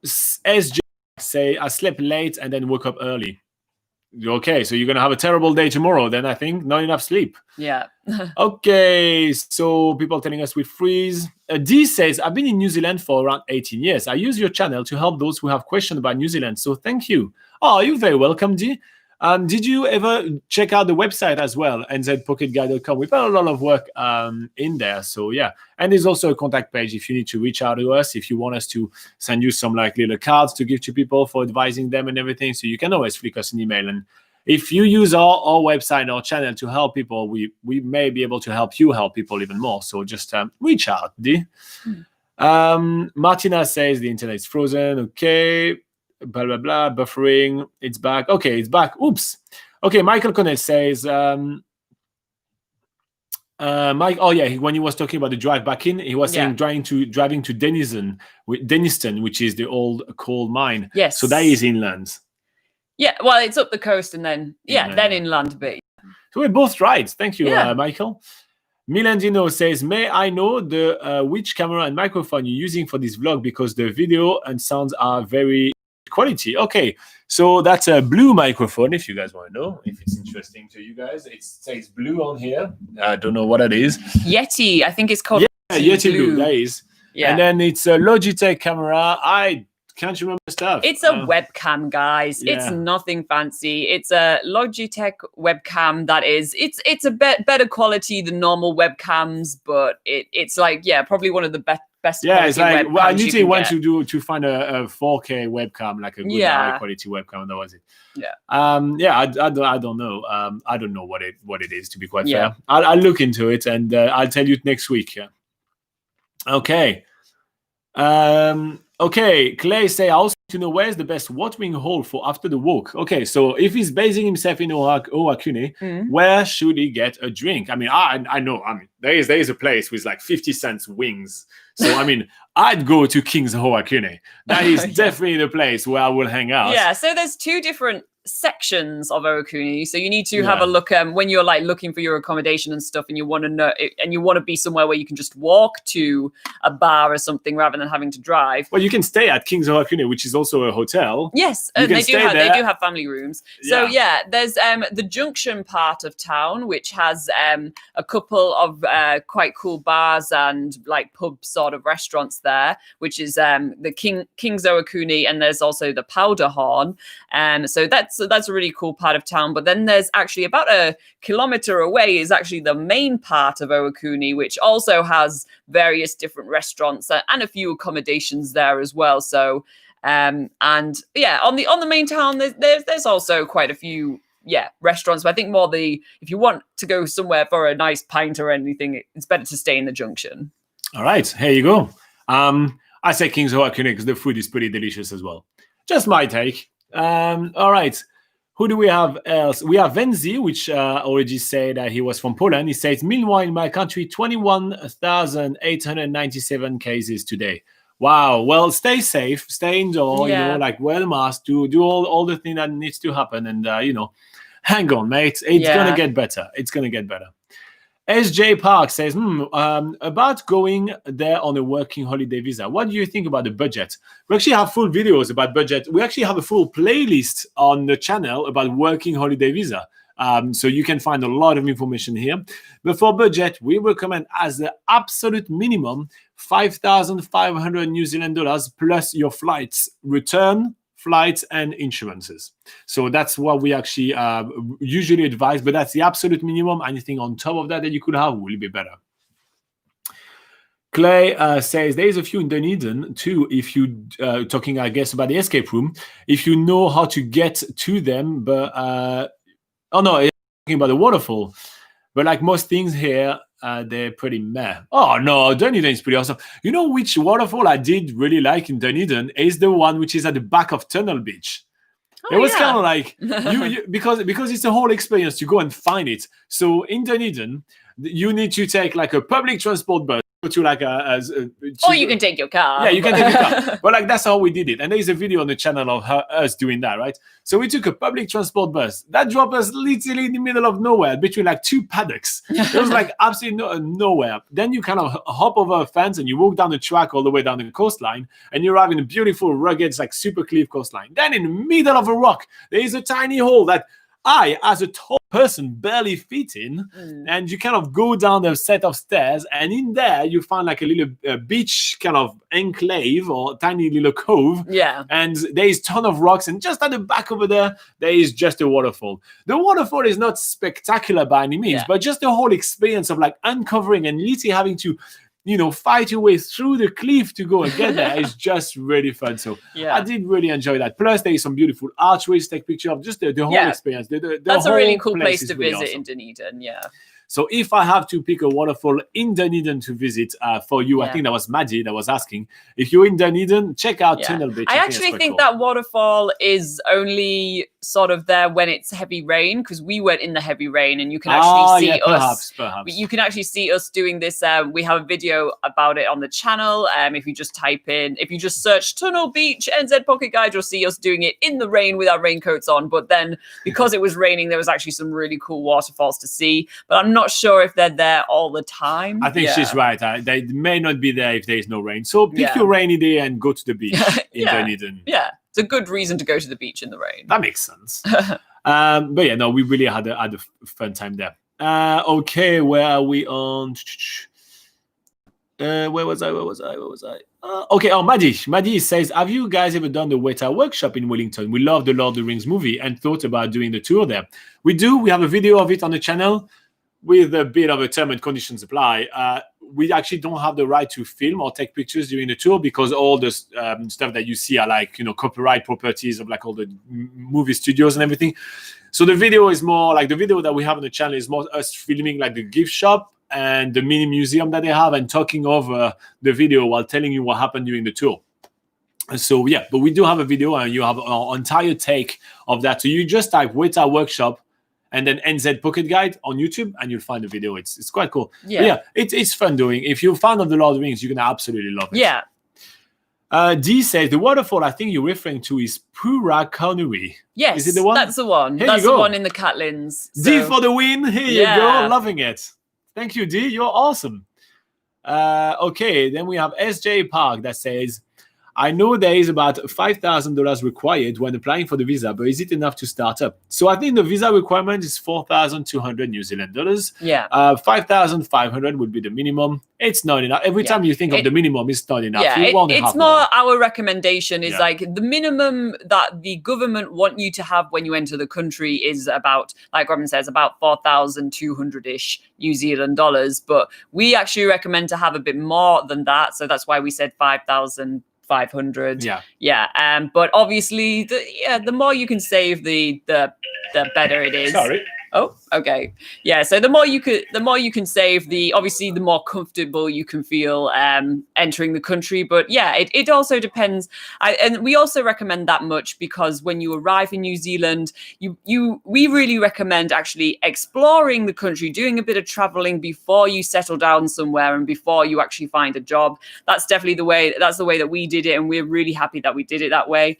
SJ say, I slept late and then woke up early. Okay, so you're gonna have a terrible day tomorrow then, I think. Not enough sleep. Yeah. Okay, so people telling us we freeze. D says, I've been in New Zealand for around 18 years. I use your channel to help those who have questions about New Zealand, so thank you. Oh, you're very welcome, D. Did you ever check out the website as well, nzpocketguide.com? We've done a lot of work in there. So yeah, and there's also a contact page if you need to reach out to us, if you want us to send you some like little cards to give to people for advising them and everything. So you can always flick us an email. And if you use our website, our channel to help people, we may be able to help you help people even more. So just reach out, D. Martina says the internet is frozen. Okay. Blah blah blah, buffering, it's back. Okay, it's back. Oops. Okay, Michael Connell says Mike, oh yeah, when he was talking about the drive back in, he was saying driving to Denison, which is the old coal mine. Yes. So that is inland. Yeah, well, it's up the coast and then then inland, but so we're both right. Thank you, Michael. Milandino says, may I know the which camera and microphone you're using for this vlog, because the video and sounds are very quality. Okay, so that's a blue microphone, if you guys want to know, if it's interesting to you guys. It says blue on here. I don't know what it is. Yeti, I think it's called Yeti blue. That is. Yeah. And then it's a Logitech camera. I can't remember stuff. It's a webcam, guys. Yeah. It's nothing fancy. It's a Logitech webcam that is, it's a better quality than normal webcams, but it's like, probably one of the best. Yeah, it's like, well, I literally went to find a 4K webcam, like a good high quality webcam, and that was it. Yeah. I don't know. I don't know what it is, to be quite fair. I'll look into it and I'll tell you next week. Yeah. Okay. Okay, Clay say, I also want to know where's the best watering hole for after the walk. Okay, so if he's basing himself in Ohakune, where should he get a drink? I mean, I know. I mean, there is a place with like 50 cents wings. So I mean, I'd go to King's Ohakune. That is definitely the place where I will hang out. Yeah. So there's two different sections of Ohakune, so you need to have a look when you're like looking for your accommodation and stuff, and you want to know, and you want to be somewhere where you can just walk to a bar or something rather than having to drive. Well, you can stay at King's Ohakune, which is also a hotel. Yes, they do have family rooms. So there's the junction part of town, which has a couple of quite cool bars and like pub sort of restaurants there, which is the King's Ohakune, and there's also the Powder Horn. So that's that's a really cool part of town. But then there's actually about a kilometre away is actually the main part of Owakuni, which also has various different restaurants and a few accommodations there as well. So and yeah, on the main town, there's also quite a few restaurants. But I think more if you want to go somewhere for a nice pint or anything, it's better to stay in the junction. All right, here you go. I say King's Owakuni because the food is pretty delicious as well. Just my take. All right. Who do we have else? We have Venzi, which already said he was from Poland. He says, meanwhile, in my country, 21,897 cases today. Wow. Well, stay safe, stay indoor, like wear the mask, do all the thing that needs to happen. And, hang on, mate. It's going to get better. It's going to get better. SJ Park says, about going there on a working holiday visa. What do you think about the budget? We actually have full videos about budget. We actually have a full playlist on the channel about working holiday visa. So you can find a lot of information here. But for budget, we recommend as the absolute minimum 5,500 New Zealand dollars plus your flights, return, flights, and insurances. So that's what we actually usually advise, but that's the absolute minimum. Anything on top of that you could have will be better. Clay says there is a few in Dunedin too. If you talking, I guess, about the escape room, if you know how to get to them, but talking about the waterfall. But like most things here, they're pretty meh. Oh no, Dunedin is pretty awesome. You know which waterfall I did really like in Dunedin is the one which is at the back of Tunnel Beach. It was kind of like because it's a whole experience to go and find it. So in Dunedin, you need to take like a public transport bus to like or you can take your car. Yeah, you can take your car. But like that's how we did it. And there's a video on the channel of us doing that, right? So we took a public transport bus that dropped us literally in the middle of nowhere between like two paddocks. It was like absolutely nowhere. Then you kind of hop over a fence and you walk down the track all the way down the coastline, and you arrive in a beautiful, rugged, like super cliff coastline. Then in the middle of a rock, there is a tiny hole that I, as a tall person, barely fit in, and you kind of go down a set of stairs, and in there you find like a little beach kind of enclave or tiny little cove. Yeah. And there is a ton of rocks, and just at the back over there is just a waterfall. The waterfall is not spectacular by any means, but just the whole experience of like uncovering and literally having to fight your way through the cliff to go and get there is just really fun. So I did really enjoy that. Plus, there is some beautiful archways to take picture of, just the whole experience. That's a really cool place to really visit awesome. in Dunedin, So if I have to pick a waterfall in Dunedin to visit for you, I think that was Maddie that was asking. If you're in Dunedin, check out Tunnel Beach. I actually think that waterfall is only sort of there when it's heavy rain, because we went in the heavy rain, and you can actually see us. Perhaps. You can actually see us doing this. We have a video about it on the channel. If you just search Tunnel Beach NZ Pocket Guide, you'll see us doing it in the rain with our raincoats on. But then because it was raining, there was actually some really cool waterfalls to see. But I'm not sure if they're there all the time. I think she's right. They may not be there if there is no rain. So pick your rainy day and go to the beach in Dunedin. Yeah, it's a good reason to go to the beach in the rain. That makes sense. But we really had a fun time there. Okay, where are we on? Where was I? Okay, Maddie says, have you guys ever done the Weta workshop in Wellington? We love the Lord of the Rings movie and thought about doing the tour there. We do. We have a video of it on the channel. With a bit of a term and conditions apply, we actually don't have the right to film or take pictures during the tour, because all the stuff that you see are like, copyright properties of like all the movie studios and everything. So the video is more like the video that we have on the channel is more us filming like the gift shop and the mini museum that they have and talking over the video while telling you what happened during the tour. So but we do have a video, and you have our entire take of that. So you just type Weta workshop and then NZ Pocket Guide on YouTube, and you'll find the video. It's quite cool. It's fun doing. If you're a fan of the Lord of the Rings, you're gonna absolutely love it. D says the waterfall I think you're referring to is Pura Connery. Yes, is it the one? That's the one. That's the one in the Catlins. So. D for the win. Here you go. Loving it. Thank you, D. You're awesome. Okay, then we have SJ Park that says, I know there is about $5,000 required when applying for the visa, but is it enough to start up? So I think the visa requirement is 4,200 New Zealand dollars. Yeah. 5,500 would be the minimum. It's not enough. Every time you think of the minimum, it's not enough. Yeah, it's more our recommendation is like the minimum that the government want you to have when you enter the country is about, like Robin says, about 4,200-ish New Zealand dollars. But we actually recommend to have a bit more than that. So that's why we said 5,500. Yeah. But obviously, the more you can save, the better it is. Sorry. Oh, okay. Yeah. So the more you can save, obviously the more comfortable you can feel entering the country. But yeah, it also depends. And we also recommend that much because when you arrive in New Zealand, we really recommend actually exploring the country, doing a bit of traveling before you settle down somewhere and before you actually find a job. That's definitely the way that we did it, and we're really happy that we did it that way.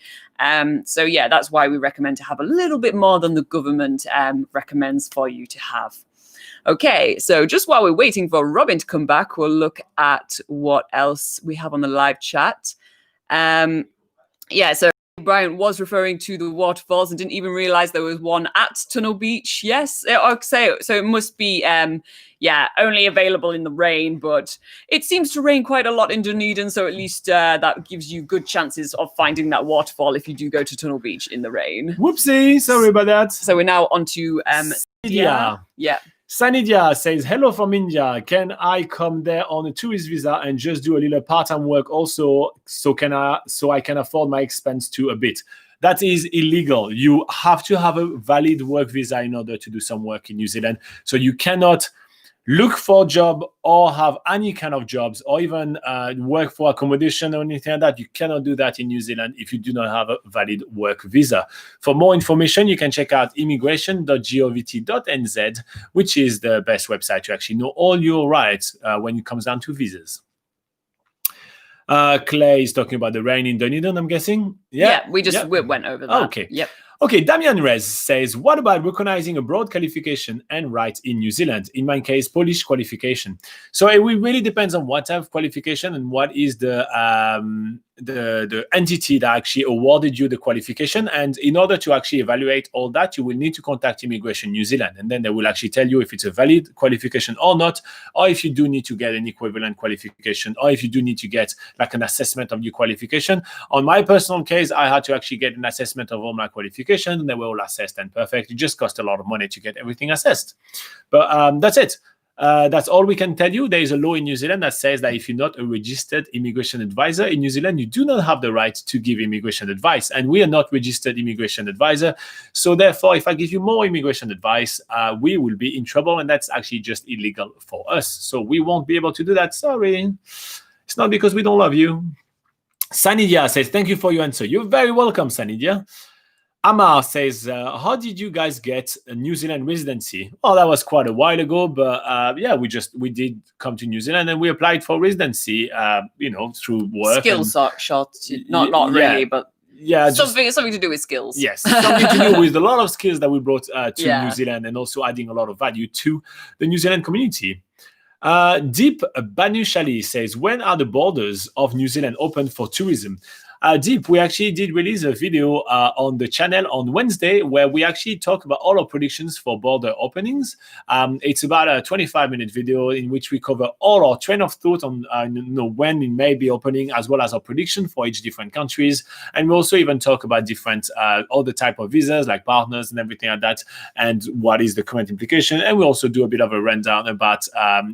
So yeah, that's why we recommend to have a little bit more than the government recommends for you to have. Okay, so just while we're waiting for Robin to come back, we'll look at what else we have on the live chat. So Brian was referring to the waterfalls and didn't even realize there was one at Tunnel Beach. Yes, so it must be only available in the rain, but it seems to rain quite a lot in Dunedin, so at least that gives you good chances of finding that waterfall if you do go to Tunnel Beach in the rain. Whoopsie, sorry about that. So we're now on to Yeah. Sanidia says, hello from India. Can I come there on a tourist visa and just do a little part-time work also so I can afford my expense too a bit? That is illegal. You have to have a valid work visa in order to do some work in New Zealand. So you cannot look for a job or have any kind of jobs or even work for accommodation or anything like that. You cannot do that in New Zealand if you do not have a valid work visa. For more information, you can check out immigration.govt.nz, which is the best website to actually know all your rights when it comes down to visas. Clay is talking about the rain in Dunedin, I'm guessing. We went over that. Okay. Yep. Okay, Damian Rez says, what about recognizing a broad qualification and right in New Zealand? In my case, Polish qualification. So it really depends on what type of qualification and what is the entity that actually awarded you the qualification. And in order to actually evaluate all that, you will need to contact Immigration New Zealand. And then they will actually tell you if it's a valid qualification or not, or if you do need to get an equivalent qualification, or if you do need to get like an assessment of your qualification. On my personal case, I had to actually get an assessment of all my qualifications, and they were all assessed and perfect. It just cost a lot of money to get everything assessed. But that's it. That's all we can tell you. There is a law in New Zealand that says that if you're not a registered immigration advisor in New Zealand, you do not have the right to give immigration advice. And we are not registered immigration advisor. So therefore, if I give you more immigration advice, we will be in trouble. And that's actually just illegal for us. So we won't be able to do that. Sorry. It's not because we don't love you. Sanidia says, thank you for your answer. You're very welcome, Sanidia. Amar says, how did you guys get a New Zealand residency? Well, that was quite a while ago, but we did come to New Zealand and we applied for residency, through work. Skills shots, not really, but something to do with skills. Yes, something to do with a lot of skills that we brought to New Zealand and also adding a lot of value to the New Zealand community. Deep Banushali says, when are the borders of New Zealand open for tourism? Deep, we actually did release a video on the channel on Wednesday where we actually talk about all our predictions for border openings. It's about a 25-minute video in which we cover all our train of thought on when it may be opening, as well as our prediction for each different countries. And we also even talk about different other type of visas like partners and everything like that, and what is the current implication. And we also do a bit of a rundown about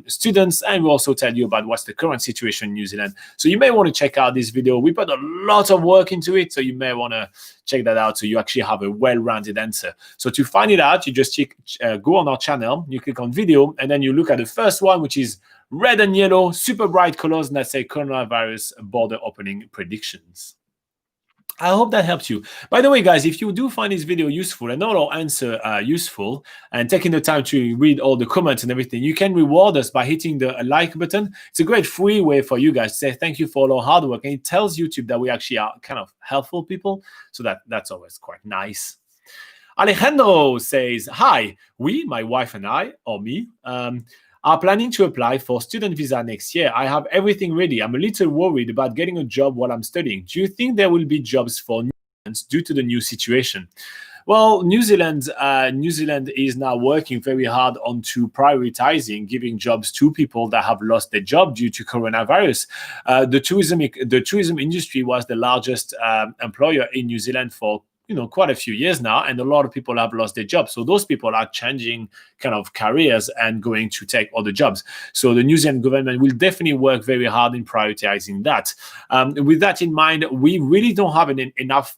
students, and we also tell you about what's the current situation in New Zealand. So you may want to check out this video. We put a lot of work into it, so you may want to check that out so you actually have a well-rounded answer. So to find it out, you just go on our channel, you click on video, and then you look at the first one, which is red and yellow, super bright colors, and that say coronavirus border opening predictions. I hope that helps you. By the way, guys, if you do find this video useful and all our answer useful and taking the time to read all the comments and everything, you can reward us by hitting the like button. It's a great free way for you guys to say thank you for all our hard work. And it tells YouTube that we actually are kind of helpful people. So that's always quite nice. Alejandro says, hi, we, my wife and I, or me, are planning to apply for student visa next year. I have everything ready. I'm a little worried about getting a job while I'm studying. Do you think there will be jobs for New Zealanders due to the new situation? Well, New Zealand is now working very hard onto prioritizing giving jobs to people that have lost their job due to coronavirus. The tourism industry was the largest employer in New Zealand for quite a few years now, and a lot of people have lost their jobs. So those people are changing kind of careers and going to take other jobs. So the New Zealand government will definitely work very hard in prioritizing that. With that in mind, we really don't have enough,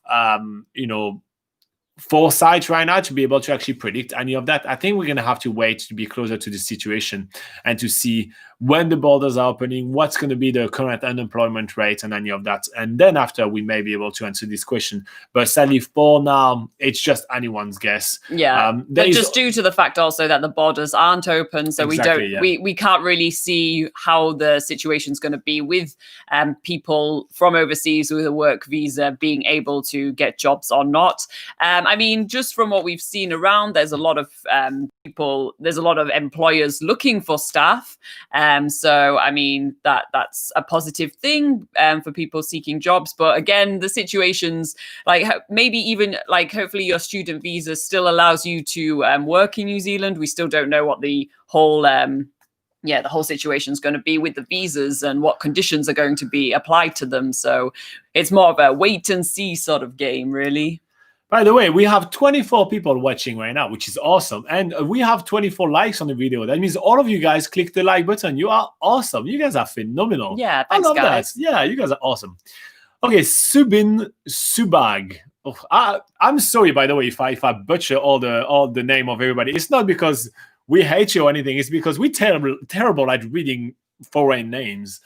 foresight right now to be able to actually predict any of that. I think we're going to have to wait to be closer to the situation and to see when the borders are opening, what's going to be the current unemployment rate and any of that. And then after, we may be able to answer this question. But sadly, for now, it's just anyone's guess. Yeah, but just due to the fact also that the borders aren't open, so we can't really see how the situation's going to be with people from overseas with a work visa being able to get jobs or not. I mean, just from what we've seen around, there's a lot of there's a lot of employers looking for staff. So, I mean, that's a positive thing for people seeking jobs. But again, the situations, like maybe even like hopefully your student visa still allows you to work in New Zealand. We still don't know what the whole the whole situation is going to be with the visas and what conditions are going to be applied to them. So it's more of a wait and see sort of game, really. By the way, we have 24 people watching right now, which is awesome. And we have 24 likes on the video. That means all of you guys click the like button. You are awesome. You guys are phenomenal. Yeah, thanks, guys. That. Yeah, you guys are awesome. Okay, Subag. Oh, I'm sorry, by the way, if I butcher all the name of everybody. It's not because we hate you or anything. It's because we're terrible at reading foreign names.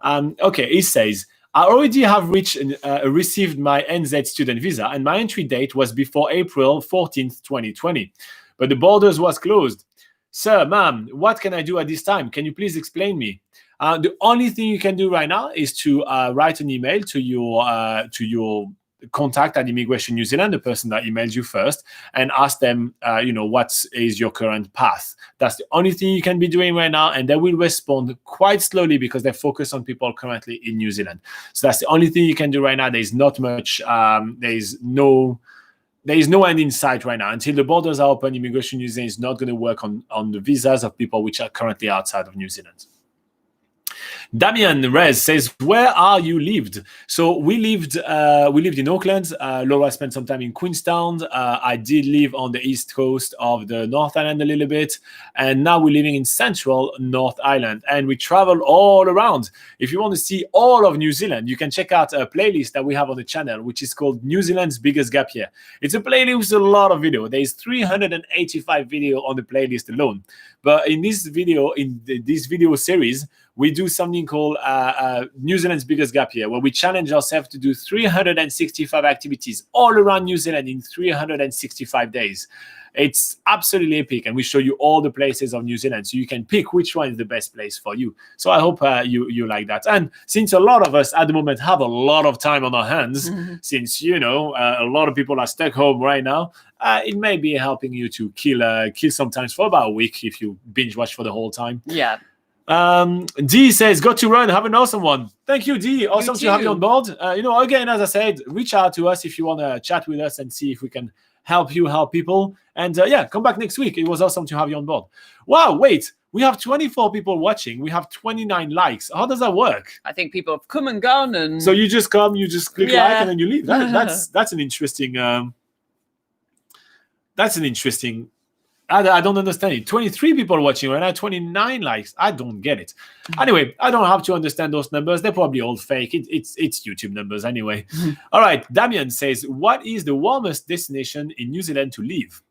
Okay, it says, I already have received my NZ student visa, and my entry date was before April 14th, 2020. But the borders was closed. Sir, ma'am, what can I do at this time? Can you please explain me? The only thing you can do right now is to write an email to your contact at Immigration New Zealand, the person that emailed you first, and ask them, what is your current path? That's the only thing you can be doing right now, and they will respond quite slowly because they focus on people currently in New Zealand. So that's the only thing you can do right now. There's not much. There is no end in sight right now. Until the borders are open, Immigration New Zealand is not going to work on the visas of people which are currently outside of New Zealand. Damian Rez says, where are you lived? So we lived in Auckland. Laura spent some time in Queenstown. I did live on the east coast of the North Island a little bit. And now we're living in central North Island. And we travel all around. If you want to see all of New Zealand, you can check out a playlist that we have on the channel, which is called New Zealand's Biggest Gap Year. It's a playlist with a lot of video. There's 385 video on the playlist alone. But in this video series, we do something called New Zealand's Biggest Gap Year, where we challenge ourselves to do 365 activities all around New Zealand in 365 days. It's absolutely epic, and we show you all the places of New Zealand, so you can pick which one is the best place for you. So I hope you like that. And since a lot of us at the moment have a lot of time on our hands, since a lot of people are stuck home right now, it may be helping you to kill sometimes for about a week if you binge watch for the whole time. Yeah. D says, got to run. Have an awesome one. Thank you, D. Awesome to have you on board. Again, as I said, reach out to us if you want to chat with us and see if we can help people. And come back next week. It was awesome to have you on board. Wow, wait. We have 24 people watching. We have 29 likes. How does that work? I think people have come and gone. And so you just come, you just click like, and then you leave. That's an interesting... I don't understand it. 23 people watching right now, 29 likes. I don't get it. Anyway, I don't have to understand those numbers. They're probably all fake. It's YouTube numbers anyway. All right. Damien says, what is the warmest destination in New Zealand to live?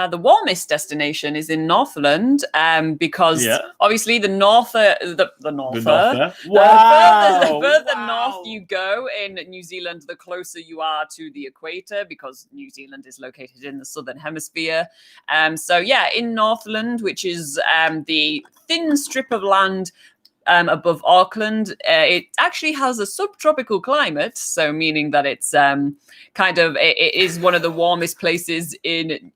The warmest destination is in Northland, because obviously the further north you go in New Zealand, the closer you are to the equator, because New Zealand is located in the southern hemisphere. In Northland, which is the thin strip of land above Auckland. It actually has a subtropical climate, so meaning that it's it is one of the warmest places in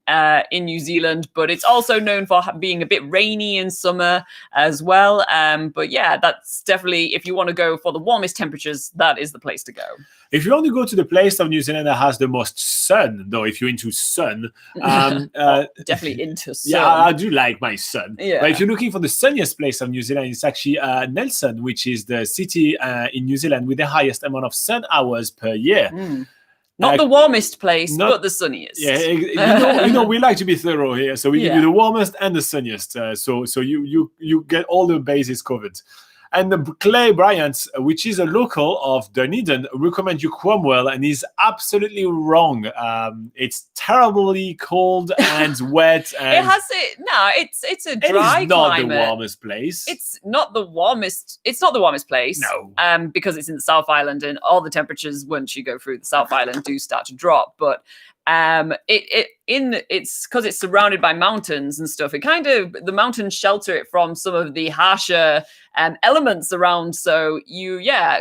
New Zealand, but it's also known for being a bit rainy in summer as well. But yeah, that's definitely, if you want to go for the warmest temperatures, that is the place to go. If you want to go to the place of New Zealand that has the most sun, though, if you're into sun, definitely into sun. Yeah, I do like my sun. Yeah. But if you're looking for the sunniest place of New Zealand, it's actually Nelson, which is the city in New Zealand with the highest amount of sun hours per year. Not the warmest place, but the sunniest. Yeah, you know, we like to be thorough here, so we give you the warmest and the sunniest. So you get all the bases covered. And Clay Bryant, which is a local of Dunedin, recommends you Cromwell, and he's absolutely wrong. It's terribly cold and wet. And it's a dry it's not climate. The warmest place. It's not the warmest. It's not the warmest place. No. Because it's in the South Island, and all the temperatures once you go through the South Island do start to drop. But it's because it's surrounded by mountains and stuff. The mountains shelter it from some of the harsher elements around. So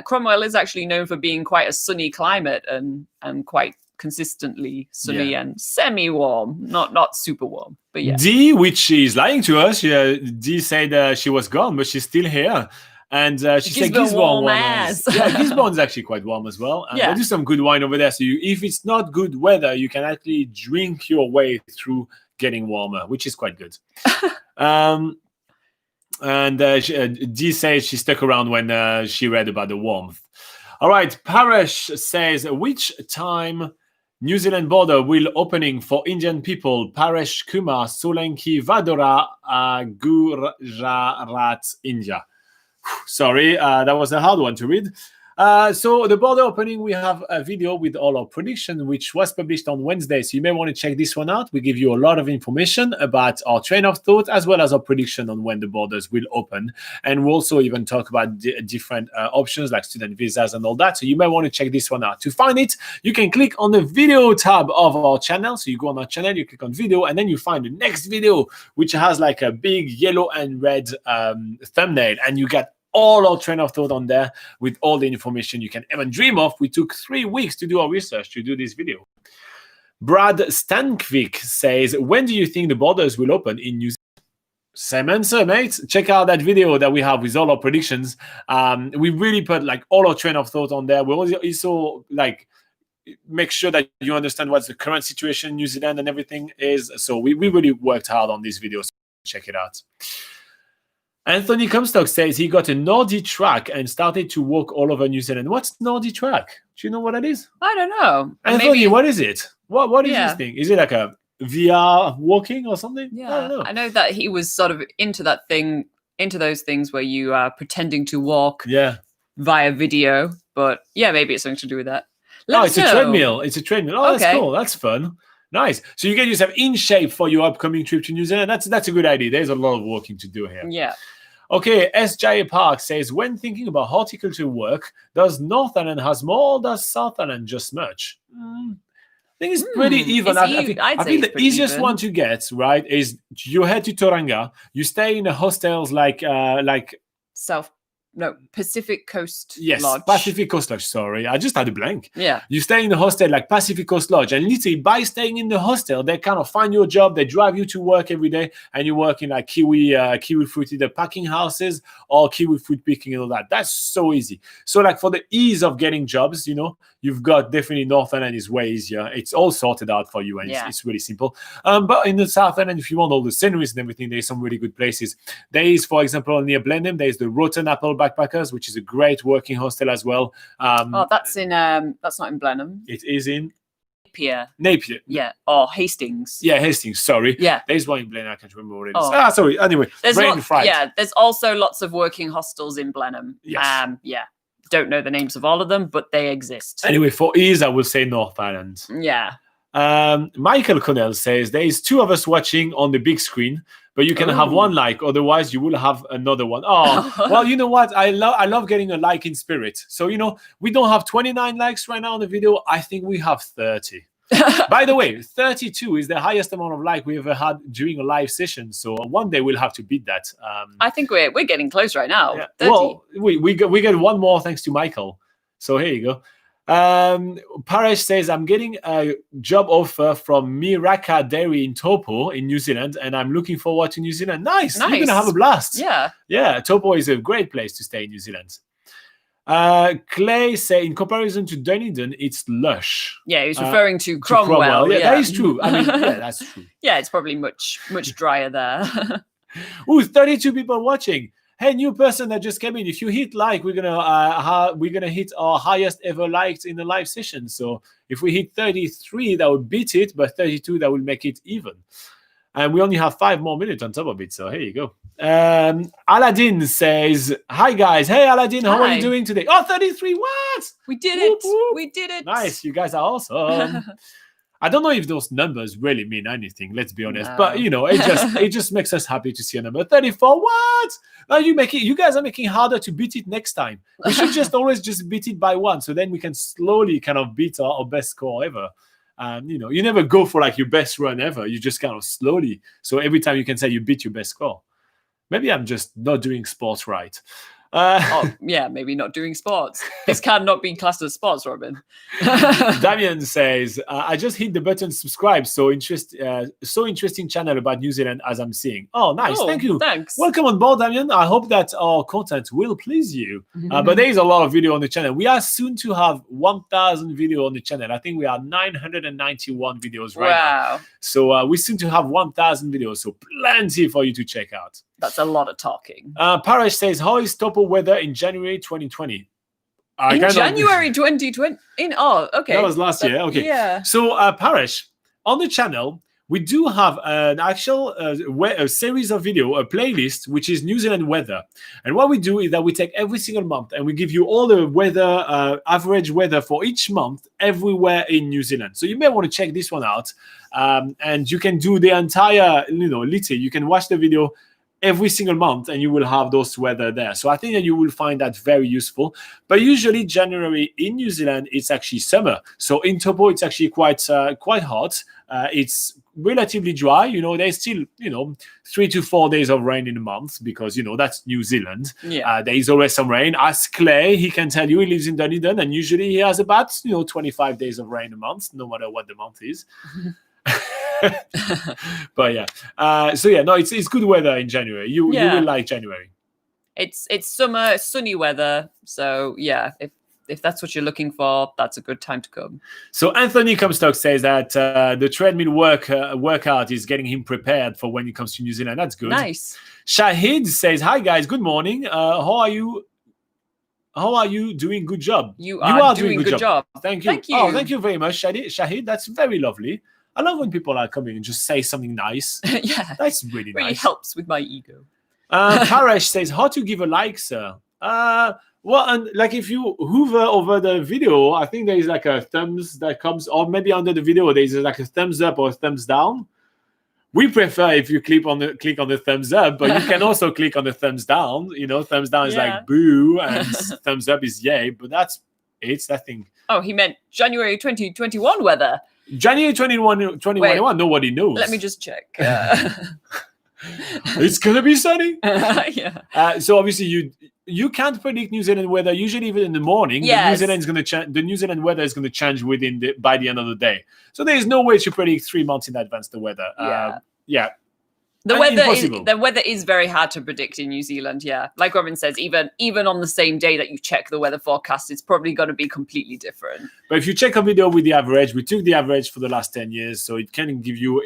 Cromwell is actually known for being quite a sunny climate and quite consistently sunny and semi-warm, not super warm, but yeah. Dee, which is lying to us, Dee said she was gone, but she's still here. And she said Gisborne Gisborne is actually quite warm as well. And they do some good wine over there. So if it's not good weather, you can actually drink your way through getting warmer, which is quite good. Dee says she stuck around when she read about the warmth. All right, Paresh says, which time New Zealand border will opening for Indian people? Paresh Kumar, Solanki, Vadora, Gujarat, India. Sorry, that was a hard one to read. So the border opening, we have a video with all our prediction, which was published on Wednesday. So you may want to check this one out. We give you a lot of information about our train of thought, as well as our prediction on when the borders will open. And we'll also even talk about different options like student visas and all that. So you may want to check this one out. To find it, you can click on the video tab of our channel. So you go on our channel, you click on video, and then you find the next video, which has like a big yellow and red thumbnail. And you get all our train of thought on there with all the information you can even dream of. We took 3 weeks to do our research to do this video. Brad Stankvik says, when do you think the borders will open in New Zealand? Same answer, mate. Check out that video that we have with all our predictions. We really put like all our train of thought on there. We also like make sure that you understand what's the current situation in New Zealand and everything is. So we really worked hard on this video. So check it out. Anthony Comstock says he got a Nordi track and started to walk all over New Zealand. What's Nordi track? Do you know what that is? I don't know. Anthony, what is it? What is this thing? Is it like a VR walking or something? Yeah, I don't know. I know that he was sort of into that thing, into those things where you are pretending to walk via video. But yeah, maybe it's something to do with that. It's a treadmill. It's a treadmill. Oh, that's cool. That's fun. Nice. So you get yourself in shape for your upcoming trip to New Zealand. That's a good idea. There's a lot of walking to do here. Yeah. Okay, SJ Park says, when thinking about horticulture work, does North Island has more or does South Island just much? I think it's pretty even. I think the easiest one to get, right, is you head to Tauranga, you stay in the hostels like Pacific Coast Lodge. Yes, Pacific Coast Lodge, sorry. I just had a blank. Yeah. You stay in the hostel like Pacific Coast Lodge, and literally by staying in the hostel, they kind of find your job, they drive you to work every day, and you work in like kiwi fruit, either packing houses or kiwi fruit picking and all that. That's so easy. So like for the ease of getting jobs, you've got definitely North Island is way easier. It's all sorted out for you, and it's really simple. But in the South Island, if you want all the sceneries and everything, there's some really good places. There is, for example, near Blenheim, there's the Rotten Apple Backpackers, which is a great working hostel as well. That's not in Blenheim. It is in Napier. Yeah, or Hastings. Yeah, Hastings. Sorry. Yeah, there's one in Blenheim. I can't remember what it is. Sorry. Anyway, there's also lots of working hostels in Blenheim. Yes. Don't know the names of all of them, but they exist. Anyway, for ease, I will say North Island. Yeah. Michael Connell says there is 2 of us watching on the big screen, but you can have one like, otherwise you will have another one. Oh, well, you know what? I love getting a like in spirit. So, we don't have 29 likes right now on the video. I think we have 30. By the way, 32 is the highest amount of like we ever had during a live session. So one day we'll have to beat that. I think we're getting close right now. Yeah. 30. Well, we get one more thanks to Michael. So here you go. Paresh says, I'm getting a job offer from Miraka Dairy in Taupo in New Zealand, and I'm looking forward to New Zealand. Nice. You're going to have a blast. Yeah. Yeah, Taupo is a great place to stay in New Zealand. Clay say, in comparison to Dunedin, it's lush. Yeah, he was referring to Cromwell. Yeah, that is true. I mean, yeah, that's true. Yeah, it's probably much drier there. Ooh, 32 people watching. Hey, new person that just came in. If you hit like, we're gonna hit our highest ever liked in the live session. So if we hit 33, that would beat it, but 32, that will make it even. And we only have 5 more minutes on top of it. So here you go. Aladdin says, hi guys. Hey Aladdin, how are you doing today? Oh, 33. What? We did it. Whoop. We did it. Nice. You guys are awesome. I don't know if those numbers really mean anything, let's be honest. No. But it just makes us happy to see a number. 34. What? Now you guys are making it harder to beat it next time. We should always beat it by 1. So then we can slowly kind of beat our best score ever. You never go for like your best run ever. You just kind of slowly. So every time you can say you beat your best score. Maybe I'm just not doing sports right. Maybe not doing sports. This cannot be classed as sports, Robin. Damien says, I just hit the button subscribe. So interesting channel about New Zealand as I'm seeing. Oh, nice. Thank you. Thanks. Welcome on board, Damien. I hope that our content will please you. But there is a lot of video on the channel. We are soon to have 1,000 video on the channel. I think we are 991 videos right now. So we're soon to have 1,000 videos. So plenty for you to check out. That's a lot of talking. Paresh says, how is Taupo weather in January 2020? January 2020? Okay. That was last year. Okay. Yeah. So, Paresh, on the channel, we do have an actual a series of video, a playlist, which is New Zealand weather. And what we do is that we take every single month and we give you all the weather, average weather for each month everywhere in New Zealand. So you may want to check this one out. And you can do the entire, literally, you can watch the video every single month and you will have those weather there. So I think that you will find that very useful. But usually January in New Zealand, it's actually summer. So in Taupo, it's actually quite hot. It's relatively dry. There's still, 3 to 4 days of rain in a month because, that's New Zealand. Yeah. There is always some rain. Ask Clay, he can tell you he lives in Dunedin and usually he has about, 25 days of rain a month, no matter what the month is. But it's good weather in January. You will like January. It's summer, sunny weather. So yeah, if that's what you're looking for, that's a good time to come. So Anthony Comstock says that the treadmill workout is getting him prepared for when he comes to New Zealand. That's good. Nice. Shahid says, hi guys, good morning. How are you? How are you doing? Good job. You are doing good job. Thank you. Oh, thank you very much, Shahid. That's very lovely. I love when people are coming and just say something nice. Yeah. That's really nice. Really helps with my ego. Paresh says, how to give a like, sir? Well, and like if you hover over the video, I think there is like a thumbs that comes, or maybe under the video, there is like a thumbs up or a thumbs down. We prefer if you click on the thumbs up, but you can also click on the thumbs down. Thumbs down is like boo and thumbs up is yay, but that's that thing. Oh, he meant January 2021 weather. January 2021, nobody knows. Let me just check. It's going to be sunny. Yeah. So obviously you can't predict New Zealand weather, usually even in the morning. Yes. The New Zealand weather is going to change by the end of the day. So there is no way to predict 3 months in advance the weather. Yeah. The weather is very hard to predict in New Zealand, yeah. Like Robin says, even on the same day that you check the weather forecast, it's probably going to be completely different. But if you check a video with the average, we took the average for the last 10 years, so it can give you,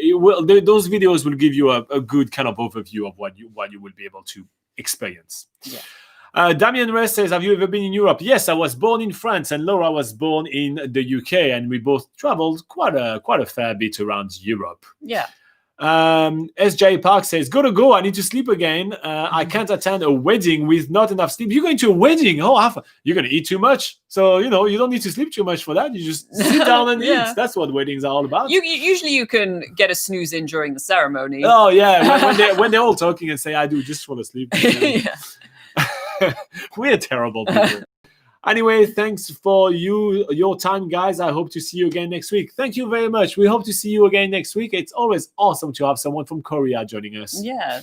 those videos will give you a good kind of overview of what you will be able to experience. Yeah. Damien Rest says, have you ever been in Europe? Yes, I was born in France and Laura was born in the UK, and we both traveled quite a fair bit around Europe. Yeah. SJ Park says, gotta go, I need to sleep again. I can't attend a wedding with not enough sleep. You're going to a wedding? You're going to eat too much. So, you don't need to sleep too much for that. You just sit down and eat. That's what weddings are all about. Usually you can get a snooze in during the ceremony. Oh, yeah. when they're all talking and say, I do just want to sleep. Yeah. We're terrible people. Anyway, thanks for your time, guys. I hope to see you again next week. Thank you very much. We hope to see you again next week. It's always awesome to have someone from Korea joining us. Yeah.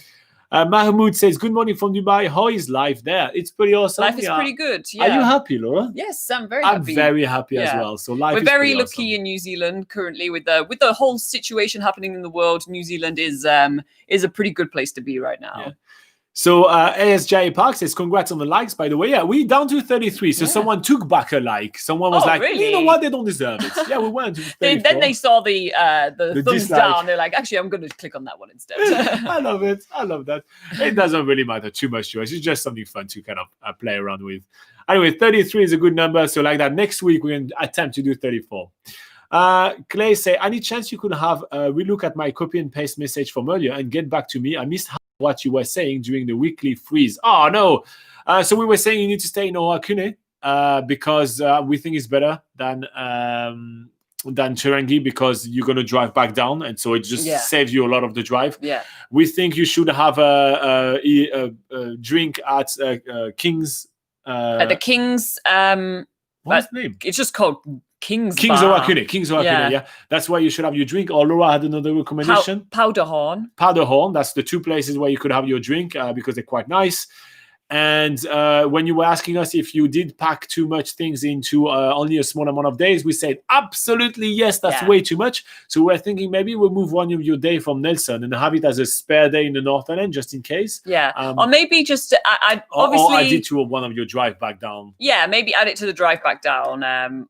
Mahmoud says, good morning from Dubai. How is life there? It's pretty awesome. Life is pretty good. Yeah. Are you happy, Laura? Yes, I'm very happy. I'm very happy as well. So life We're is very pretty lucky awesome. in New Zealand currently with the whole situation happening in the world. New Zealand is a pretty good place to be right now. Yeah. So ASJ Park says, congrats on the likes, by the way. Yeah, we down to 33. So someone took back a like. Someone was like, really? you know what? They don't deserve it. Yeah, we went to 34. Then they saw the thumbs dislike. down. They're like, actually, I'm going to click on that one instead. I love it. I love that. It doesn't really matter too much to us. It's just something fun to kind of play around with. Anyway, 33 is a good number. So like that, next week, we're going to attempt to do 34. Clay say, any chance you could have a relook at my copy and paste message from earlier and get back to me? I missed what you were saying during the weekly freeze. Oh, no. So we were saying you need to stay in Oakune because we think it's better than Chirangi because you're going to drive back down. And so it just saves you a lot of the drive. Yeah. We think you should have a drink at King's. At the King's. What's the name? It's just called King's Oakune. King's Oakune, yeah. That's where you should have your drink. Or Laura had another recommendation. Powderhorn. Powderhorn. That's the two places where you could have your drink because they're quite nice. And when you were asking us if you did pack too much things into only a small amount of days, we said absolutely yes, that's way too much. So we're thinking maybe we'll move one of your day from Nelson and have it as a spare day in the Northern End just in case. Yeah, or maybe just obviously or add it to one of your drive back down. Yeah, maybe add it to the drive back down.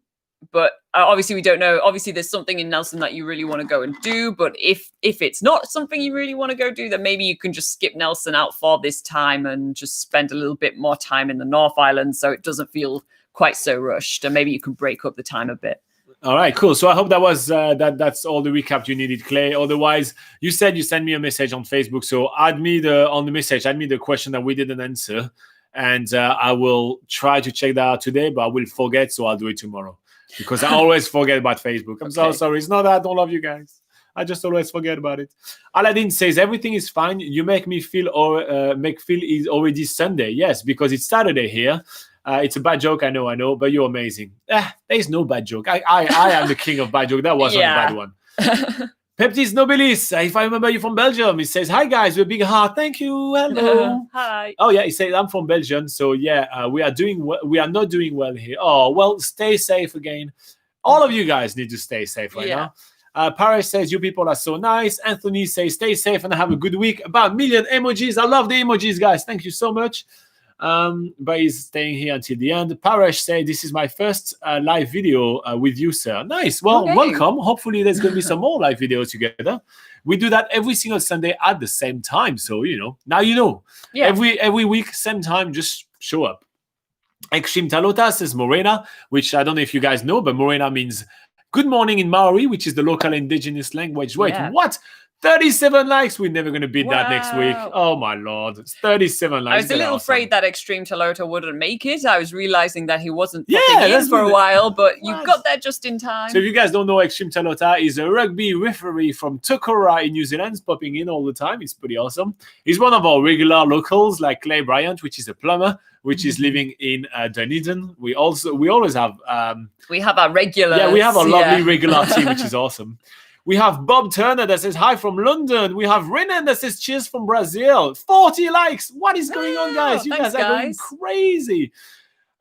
But obviously we don't know. Obviously there's something in Nelson that you really want to go and do. But if it's not something you really want to go do, then maybe you can just skip Nelson out for this time and just spend a little bit more time in the North Island so it doesn't feel quite so rushed. And maybe you can break up the time a bit. All right, cool. So I hope that was that's all the recap you needed, Clay. Otherwise, you said you sent me a message on Facebook. So add me on the message, add me the question that we didn't answer. And I will try to check that out today, but I will forget. So I'll do it tomorrow. Because I always forget about Facebook. I'm so sorry. It's not that I don't love you guys. I just always forget about it. Aladdin says, everything is fine. You make me feel it's already Sunday. Yes, because it's Saturday here. It's a bad joke. I know, but you're amazing. There's no bad joke. I am the king of bad joke. That wasn't a bad one. Peptis Nobilis, if I remember you from Belgium, he says, hi guys, with a big heart. Thank you. Hello. Hi. Oh yeah, he says I'm from Belgium. So yeah, we are not doing well here. Oh, well, stay safe again. All of you guys need to stay safe right now. Paris says, you people are so nice. Anthony says, stay safe and have a good week. About 1 million emojis. I love the emojis, guys. Thank you so much. But he's staying here until the end. Paresh said, this is my first live video with you, sir. Nice. Well, welcome. Hopefully there's going to be some more live videos together. We do that every single Sunday at the same time. So, now you know. Yeah. Every week, same time, just show up. Ekshim Talota says Morena, which I don't know if you guys know, but Morena means good morning in Maori, which is the local indigenous language. Wait, what? 37 likes. We're never going to beat that next week. Oh, my Lord. It's 37 likes. I was a little afraid that Extreme Talota wouldn't make it. I was realizing that he wasn't popping in for a while, but you got there just in time. So if you guys don't know, Extreme Talota is a rugby referee from Tokoroa in New Zealand. He's popping in all the time. It's pretty awesome. He's one of our regular locals, like Clay Bryant, which is a plumber, which is living in Dunedin. We always have... we have our regulars. Yeah, we have a lovely regular team, which is awesome. We have Bob Turner that says hi from London. We have Renan that says cheers from Brazil. 40 likes. What is going on, guys? You guys are going crazy.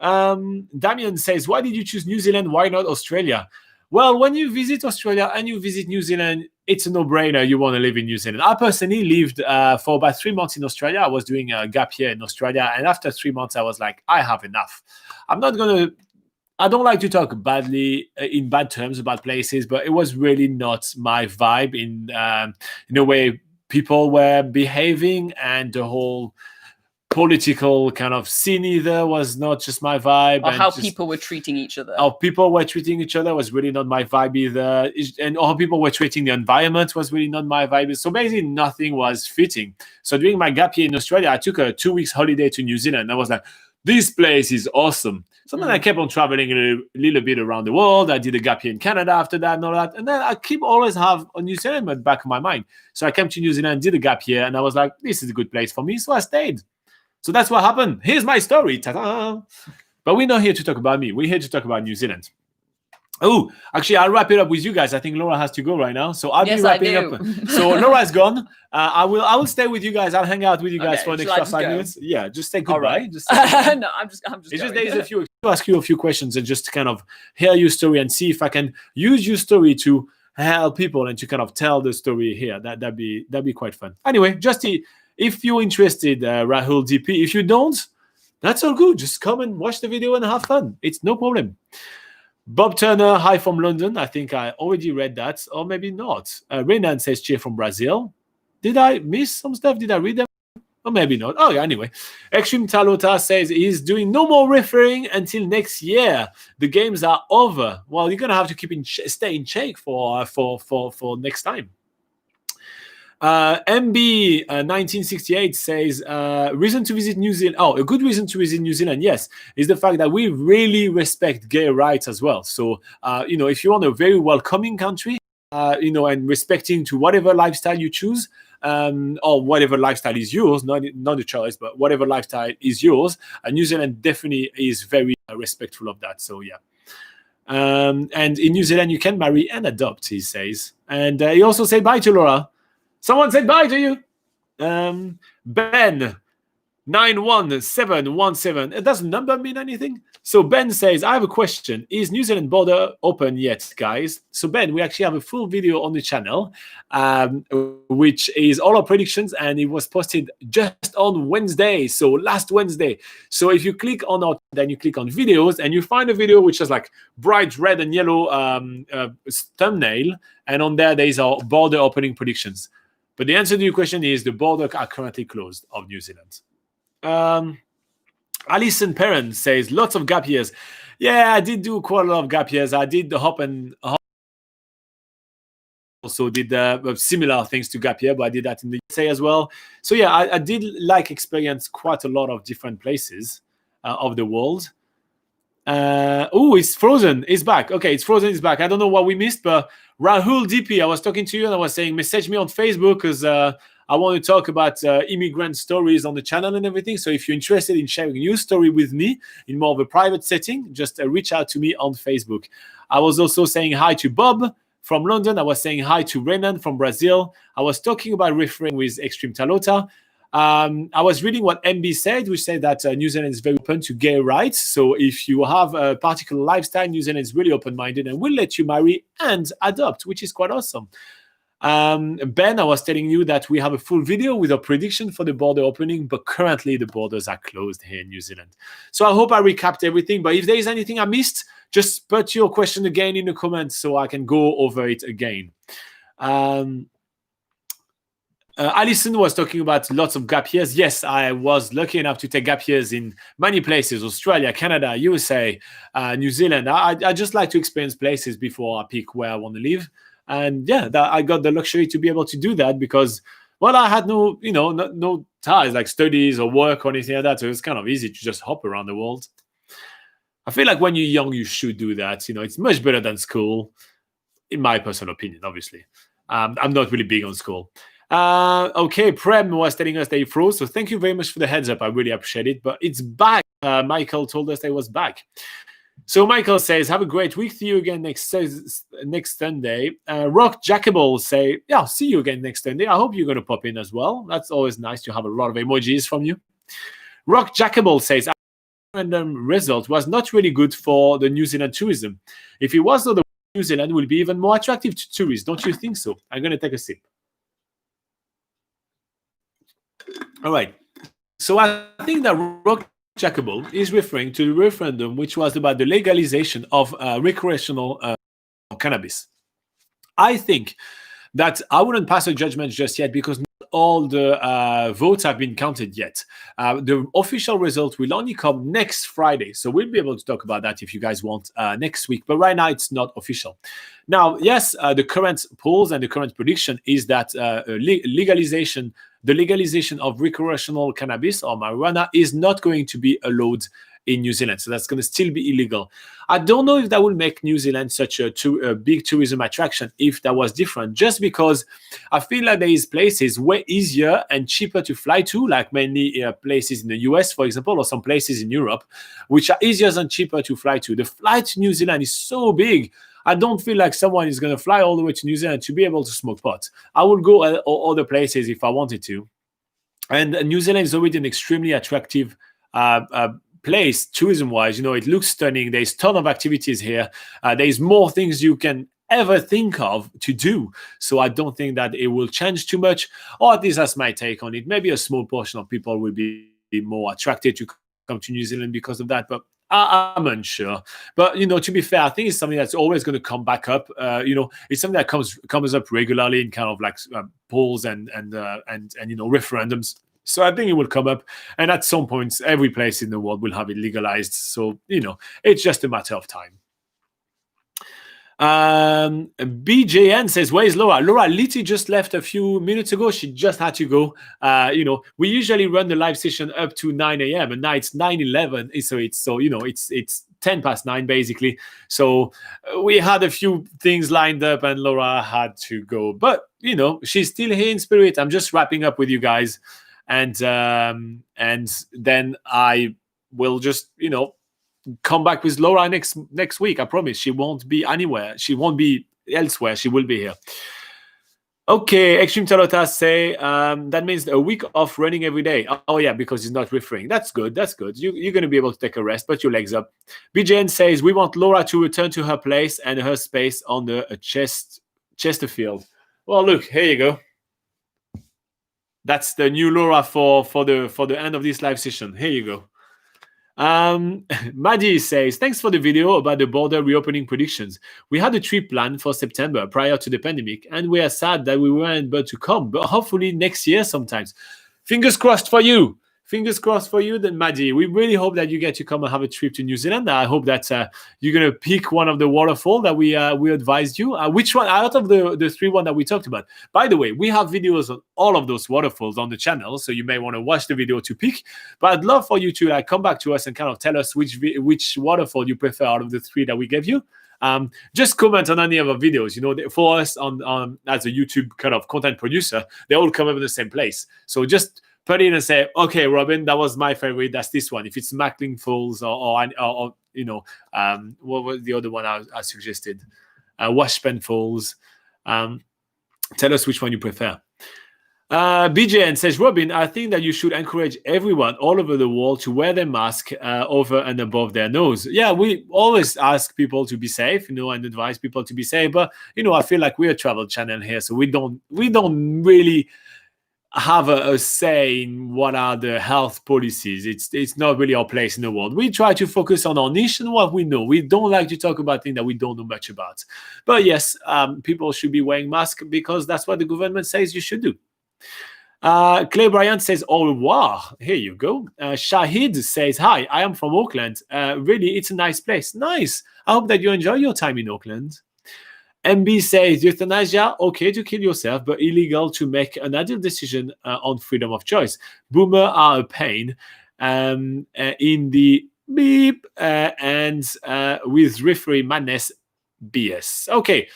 Damien says, why did you choose New Zealand? Why not Australia? Well, when you visit Australia and you visit New Zealand, it's a no-brainer. You want to live in New Zealand. I personally lived for about 3 months in Australia. I was doing a gap year in Australia. And after 3 months, I was like, I have enough. I don't like to talk badly in bad terms about places, but it was really not my vibe in the way people were behaving, and the whole political kind of scene either was not just my vibe. Or how people were treating each other. How people were treating each other was really not my vibe either. And how people were treating the environment was really not my vibe. So basically nothing was fitting. So during my gap year in Australia, I took a 2 weeks holiday to New Zealand. I was like, this place is awesome. So then I kept on traveling a little bit around the world. I did a gap year in Canada after that and all that. And then I always have a New Zealand at the back of my mind. So I came to New Zealand, did a gap year, and I was like, this is a good place for me. So I stayed. So that's what happened. Here's my story. Ta-da! But we're not here to talk about me. We're here to talk about New Zealand. Oh, actually, I'll wrap it up with you guys. I think Laura has to go right now, so I'll be wrapping up. So Laura's gone. I will stay with you guys. I'll hang out with you guys for an extra 5 minutes. Yeah, just say goodbye. Right. Just say goodbye. No, I'm just. It's just there's a few to ask you a few questions and just kind of hear your story and see if I can use your story to help people and to kind of tell the story here. That'd be quite fun. Anyway, just if you're interested, Rahul DP. If you don't, that's all good. Just come and watch the video and have fun. It's no problem. Bob Turner, hi from London. I think I already read that, or maybe not. Renan says cheer from Brazil. Did I miss some stuff? Did I read them? Or maybe not. Oh, yeah, anyway. Extreme Talota says he's doing no more referring until next year. The games are over. Well, you're going to have to stay in check for next time. MB 1968 says reason to visit New Zealand. Oh, a good reason to visit New Zealand, yes, is the fact that we really respect gay rights as well. So if you want a very welcoming country, and respecting to whatever lifestyle you choose, or whatever lifestyle is yours, not a choice, but whatever lifestyle is yours, New Zealand definitely is very respectful of that. So yeah. And in New Zealand you can marry and adopt, he says. And he also said bye to Laura. Someone said bye to you. Ben 91717. Does number mean anything? So Ben says, I have a question. Is New Zealand border open yet, guys? So Ben, we actually have a full video on the channel, which is all our predictions, and it was posted just on Wednesday. So last Wednesday. So if you click on then you click on videos, and you find a video which has like bright red and yellow thumbnail, and on there is our border opening predictions. But the answer to your question is the borders are currently closed of New Zealand. Alison Perrin says, lots of gap years. Yeah, I did do quite a lot of gap years. I did the hop also did similar things to gap year, but I did that in the USA as well. So yeah, I did experience quite a lot of different places of the world. It's Frozen. It's back. Okay, it's Frozen. It's back. I don't know what we missed, but Rahul DP, I was talking to you and I was saying, message me on Facebook because I want to talk about immigrant stories on the channel and everything. So if you're interested in sharing your story with me in more of a private setting, just reach out to me on Facebook. I was also saying hi to Bob from London. I was saying hi to Renan from Brazil. I was talking about referring with Extreme Talota. I was reading what MB said, which said that New Zealand is very open to gay rights. So if you have a particular lifestyle, New Zealand is really open-minded and will let you marry and adopt, which is quite awesome. Ben, I was telling you that we have a full video with a prediction for the border opening, but currently the borders are closed here in New Zealand. So I hope I recapped everything, but if there is anything I missed, just put your question again in the comments so I can go over it again. Alison was talking about lots of gap years. Yes, I was lucky enough to take gap years in many places: Australia, Canada, USA, New Zealand. I just like to experience places before I pick where I want to live. And yeah, I got the luxury to be able to do that because, well, I had no ties like studies or work or anything like that. So it's kind of easy to just hop around the world. I feel like when you're young, you should do that. It's much better than school, in my personal opinion, obviously. I'm not really big on school. Okay, Prem was telling us that he froze, so thank you very much for the heads up. I really appreciate it, but it's back. Michael told us that it was back. So Michael says, have a great week. See you again next Sunday. Rock Jackable say, yeah, I'll see you again next Sunday. I hope you're going to pop in as well. That's always nice to have a lot of emojis from you. Rock Jackable says, referendum result was not really good for the New Zealand tourism. If it was, though, the New Zealand will be even more attractive to tourists. Don't you think so? I'm going to take a sip. All right. So I think that Rock Jackable is referring to the referendum, which was about the legalization of recreational cannabis. I think that I wouldn't pass a judgment just yet because not all the votes have been counted yet. The official result will only come next Friday. So we'll be able to talk about that if you guys want next week. But right now, it's not official. Now, yes, the current polls and the current prediction is that legalization the legalization of recreational cannabis or marijuana is not going to be allowed in New Zealand. So that's going to still be illegal. I don't know if that will make New Zealand such a big tourism attraction if that was different, just because I feel like there is places way easier and cheaper to fly to, like many places in the US, for example, or some places in Europe, which are easier and cheaper to fly to. The flight to New Zealand is so big. I don't feel like someone is going to fly all the way to New Zealand to be able to smoke pot. I would go other places if I wanted to. And New Zealand is already an extremely attractive place tourism-wise. It looks stunning. There's a ton of activities here. There's more things you can ever think of to do. So I don't think that it will change too much, or at least that's my take on it. Maybe a small portion of people will be more attracted to come to New Zealand because of that, but I'm unsure. But to be fair, I think it's something that's always going to come back up. It's something that comes up regularly in kind of like polls and referendums. So I think it will come up, and at some point, every place in the world will have it legalized. So it's just a matter of time. BJN says, where is Laura? Laura literally just left a few minutes ago. She just had to go. We usually run the live session up to 9 a.m. and now it's 9:11. So it's 10 past 9 basically. So we had a few things lined up and Laura had to go. But she's still here in spirit. I'm just wrapping up with you guys, and then I will just come back with Laura next week. I promise. She won't be anywhere. She won't be elsewhere. She will be here. Okay, Extreme Talota say that means a week off running every day. Oh yeah, because he's not referring. That's good. That's good. You're going to be able to take a rest, put your legs up. BJN says we want Laura to return to her place and her space on the Chesterfield. Well, look, here you go. That's the new Laura for the end of this live session. Here you go. Maddie says, thanks for the video about the border reopening predictions. We had a trip planned for September prior to the pandemic, and we are sad that we weren't able to come, but hopefully next year sometimes. Fingers crossed for you. Fingers crossed for you, then, Maddie. We really hope that you get to come and have a trip to New Zealand. I hope that you're going to pick one of the waterfall that we advised you. Which one out of the three that we talked about? By the way, we have videos on all of those waterfalls on the channel, so you may want to watch the video to pick. But I'd love for you to come back to us and kind of tell us which waterfall you prefer out of the three that we gave you. Just comment on any of our videos. For us on as a YouTube kind of content producer, they all come up in the same place. So just put in and say, okay, Robin, that was my favorite. That's this one. If it's Mackling Falls or what was the other one I suggested? Washpen Falls. Tell us which one you prefer. BJN says, Robin, I think that you should encourage everyone all over the world to wear their mask over and above their nose. Yeah, we always ask people to be safe, and advise people to be safe. But I feel like we're a travel channel here, so we don't really have a say in what are the health policies. It's not really our place in the world. We try to focus on our niche and what we know. We don't like to talk about things that we don't know much about. But yes, people should be wearing masks because that's what the government says you should do. Clay Bryant says, au revoir. Here you go. Shahid says, hi, I am from Auckland. Really, it's a nice place. Nice. I hope that you enjoy your time in Auckland. MB says, euthanasia, okay to kill yourself, but illegal to make an adult decision on freedom of choice. Boomer are a pain in the beep and with referee madness BS. Okay,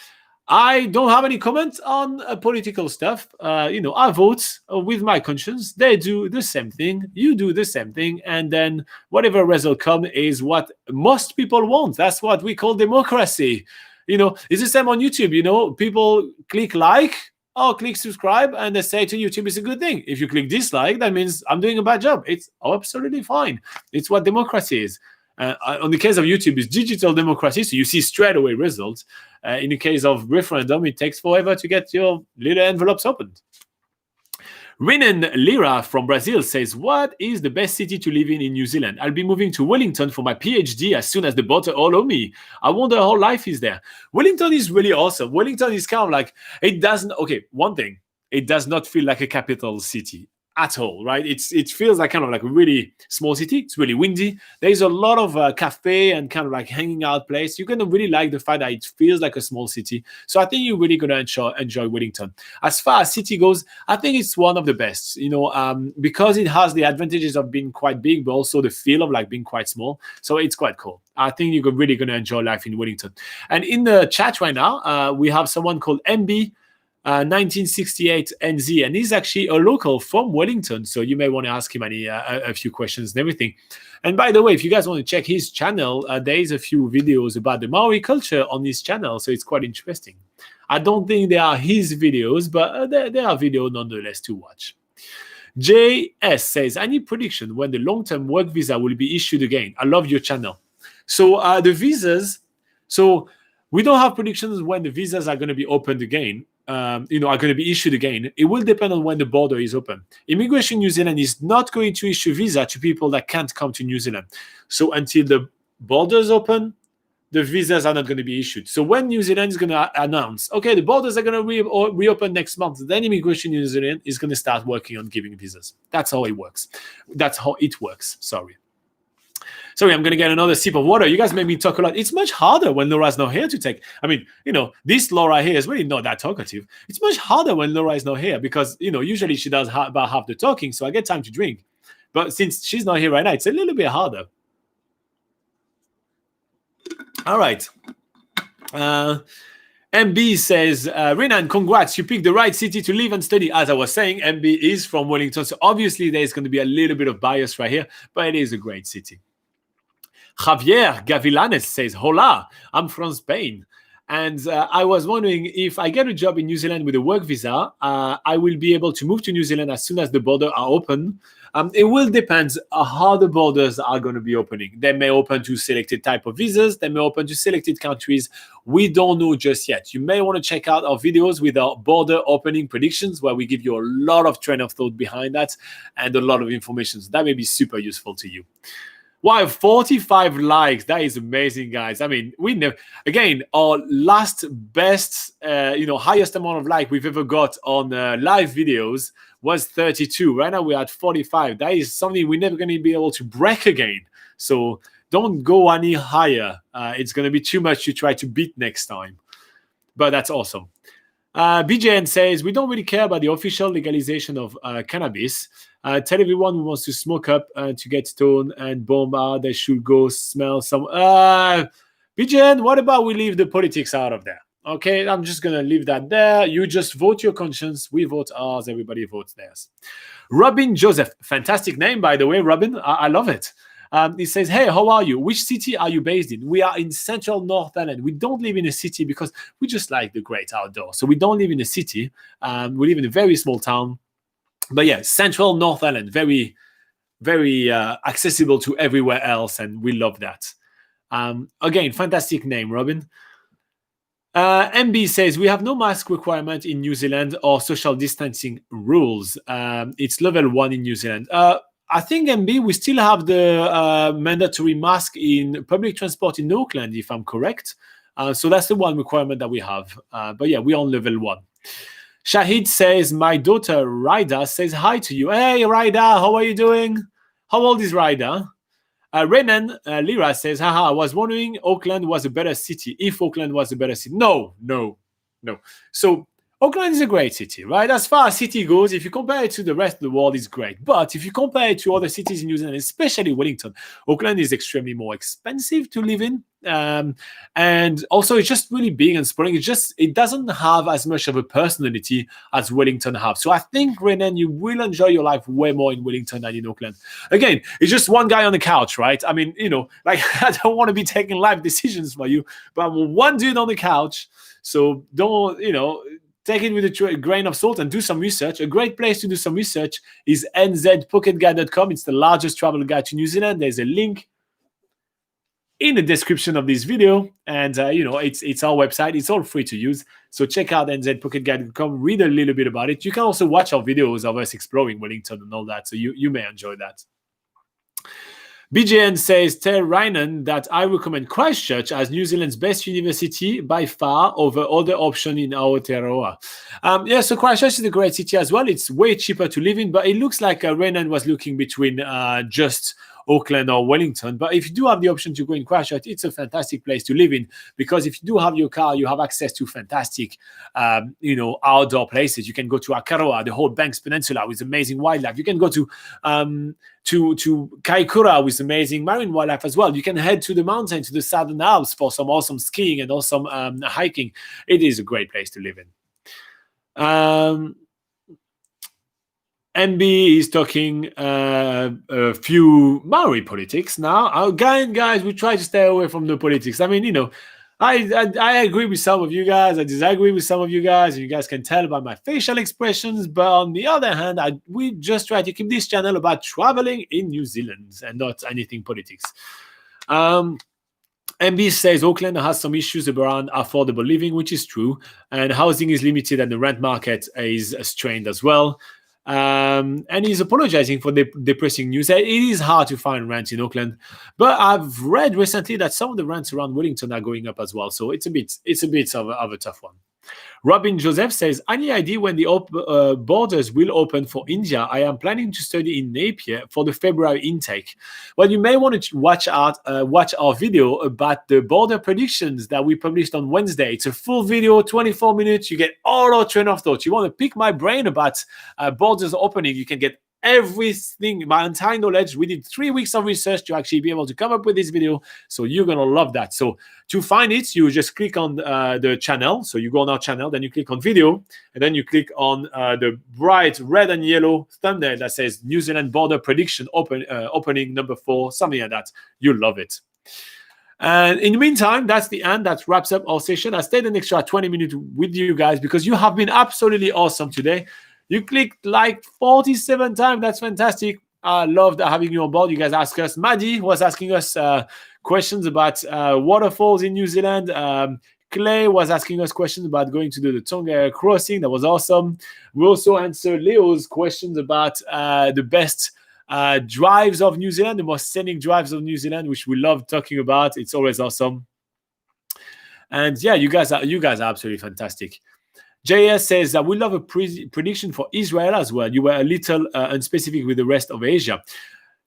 I don't have any comments on political stuff. I vote with my conscience. They do the same thing. You do the same thing. And then whatever result comes is what most people want. That's what we call democracy. It's the same on YouTube. People click like or click subscribe and they say to YouTube it's a good thing. If you click dislike, that means I'm doing a bad job. It's absolutely fine. It's what democracy is. On the case of YouTube, it's digital democracy, so you see straight away results. In the case of referendum, it takes forever to get your little envelopes opened. Renan Lira from Brazil says, what is the best city to live in New Zealand? I'll be moving to Wellington for my PhD as soon as the border allow me. I wonder how life is there. Wellington is really awesome. Wellington is kind of like, one thing, it does not feel like a capital city at all, right? It feels like kind of like a really small city. It's really windy. There's a lot of cafe and kind of like hanging out place. You're gonna really like the fact that it feels like a small city. So I think you're really gonna enjoy Wellington. As far as city goes, I think it's one of the best. Because it has the advantages of being quite big, but also the feel of like being quite small. So it's quite cool. I think you're really gonna enjoy life in Wellington. And in the chat right now, we have someone called MB. 1968 NZ, and he's actually a local from Wellington, so you may want to ask him a few questions and everything. And by the way, if you guys want to check his channel, there is a few videos about the Maori culture on his channel, so it's quite interesting. I don't think they are his videos, but they are videos nonetheless to watch. JS says, any prediction when the long-term work visa will be issued again? I love your channel. So the visas, so we don't have predictions when the visas are going to be opened again. Are going to be issued again. It will depend on when the border is open. Immigration New Zealand is not going to issue visa to people that can't come to New Zealand. So until the borders open, the visas are not going to be issued. So when New Zealand is going to announce, okay, the borders are going to reopen next month, then Immigration New Zealand is going to start working on giving visas. That's how it works. Sorry, I'm going to get another sip of water. You guys made me talk a lot. It's much harder when Laura's not here to take. I mean, this Laura here is really not that talkative. It's much harder when Laura is not here because, usually she does about half the talking, so I get time to drink. But since she's not here right now, it's a little bit harder. All right. MB says, Renan, congrats. You picked the right city to live and study. As I was saying, MB is from Wellington, so obviously there's going to be a little bit of bias right here, but it is a great city. Javier Gavilanes says, hola, I'm from Spain. And I was wondering if I get a job in New Zealand with a work visa, I will be able to move to New Zealand as soon as the borders are open. It will depend how the borders are going to be opening. They may open to selected type of visas. They may open to selected countries. We don't know just yet. You may want to check out our videos with our border opening predictions, where we give you a lot of train of thought behind that and a lot of information. So that may be super useful to you. Wow, 45 likes. That is amazing, guys. I mean, our last best, highest amount of like we've ever got on live videos was 32. Right now we're at 45. That is something we're never going to be able to break again. So don't go any higher. It's going to be too much to try to beat next time. But that's awesome. BJN says, we don't really care about the official legalization of cannabis. Tell everyone who wants to smoke up to get stoned and bomb out, they should go smell some. BJN, what about we leave the politics out of there? Okay, I'm just going to leave that there. You just vote your conscience. We vote ours. Everybody votes theirs. Robin Joseph. Fantastic name, by the way, Robin. I love it. He says, hey, how are you? Which city are you based in? We are in central North Island. We don't live in a city because we just like the great outdoors. So we don't live in a city. We live in a very small town. But yeah, central North Island, very, very accessible to everywhere else. And we love that. Again, fantastic name, Robin. MB says, we have no mask requirement in New Zealand or social distancing rules. It's level 1 in New Zealand. I think, MB, we still have the mandatory mask in public transport in Auckland, if I'm correct. So that's the one requirement that we have. But yeah, we're on level 1. Shahid says, my daughter, Raida, says hi to you. Hey, Raida, how are you doing? How old is Raida? Renan Lira says, haha, I was wondering Auckland was a better city. If Auckland was a better city. No. So Auckland is a great city, right? As far as city goes, if you compare it to the rest of the world, it's great. But if you compare it to other cities in New Zealand, especially Wellington, Auckland is extremely more expensive to live in. And also it's just really big and sprawling. It doesn't have as much of a personality as Wellington have. So I think, Renan, you will enjoy your life way more in Wellington than in Auckland. Again, it's just one guy on the couch, right? I mean, I don't want to be taking life decisions for you, but I'm one dude on the couch. So don't, take it with a grain of salt and do some research. A great place to do some research is nzpocketguide.com. It's the largest travel guide to New Zealand. There's a link in the description of this video, and it's our website. It's all free to use, so check out nzpocketguide.com, read a little bit about it. You can also watch our videos of us exploring Wellington and all that, so you may enjoy that. BJN says, tell Ryan that I recommend Christchurch as New Zealand's best university by far over other options in Aotearoa. Yeah, so Christchurch is a great city as well. It's way cheaper to live in, but it looks like Renan was looking between just Auckland or Wellington. But if you do have the option to go in Christchurch, it's a fantastic place to live in, because if you do have your car, you have access to fantastic, outdoor places. You can go to Akaroa, the whole Banks Peninsula with amazing wildlife. You can go to Kaikoura with amazing marine wildlife as well. You can head to the mountain, to the Southern Alps for some awesome skiing and awesome hiking. It is a great place to live in. MB is talking a few Maori politics now. Again, guys, we try to stay away from the politics. I mean, I agree with some of you guys. I disagree with some of you guys. You guys can tell by my facial expressions. But on the other hand, we just try to keep this channel about traveling in New Zealand and not anything politics. MB says Auckland has some issues around affordable living, which is true. And housing is limited and the rent market is strained as well. And he's apologizing for the depressing news. It is hard to find rent in Auckland, but I've read recently that some of the rents around Wellington are going up as well. So it's a bit of a tough one. Robin Joseph says, any idea when the borders will open for India? I am planning to study in Napier for the February intake. Well, you may want to watch our video about the border predictions that we published on Wednesday. It's a full video, 24 minutes. You get all our train of thought. You want to pick my brain about borders opening, you can get everything, my entire knowledge. We did 3 weeks of research to actually be able to come up with this video. So you're going to love that. So to find it, you just click on the channel. So you go on our channel, then you click on video, and then you click on the bright red and yellow thumbnail that says New Zealand border prediction opening number 4, something like that. You'll love it. And in the meantime, that's the end. That wraps up our session. I stayed an extra 20 minutes with you guys because you have been absolutely awesome today. You clicked like 47 times. That's fantastic. I loved having you on board. You guys asked us. Maddie was asking us questions about waterfalls in New Zealand. Clay was asking us questions about going to do the Tonga crossing. That was awesome. We also answered Leo's questions about the best drives of New Zealand, the most scenic drives of New Zealand, which we love talking about. It's always awesome. And yeah, you guys are absolutely fantastic. JS says that we love a prediction for Israel as well. You were a little unspecific with the rest of Asia.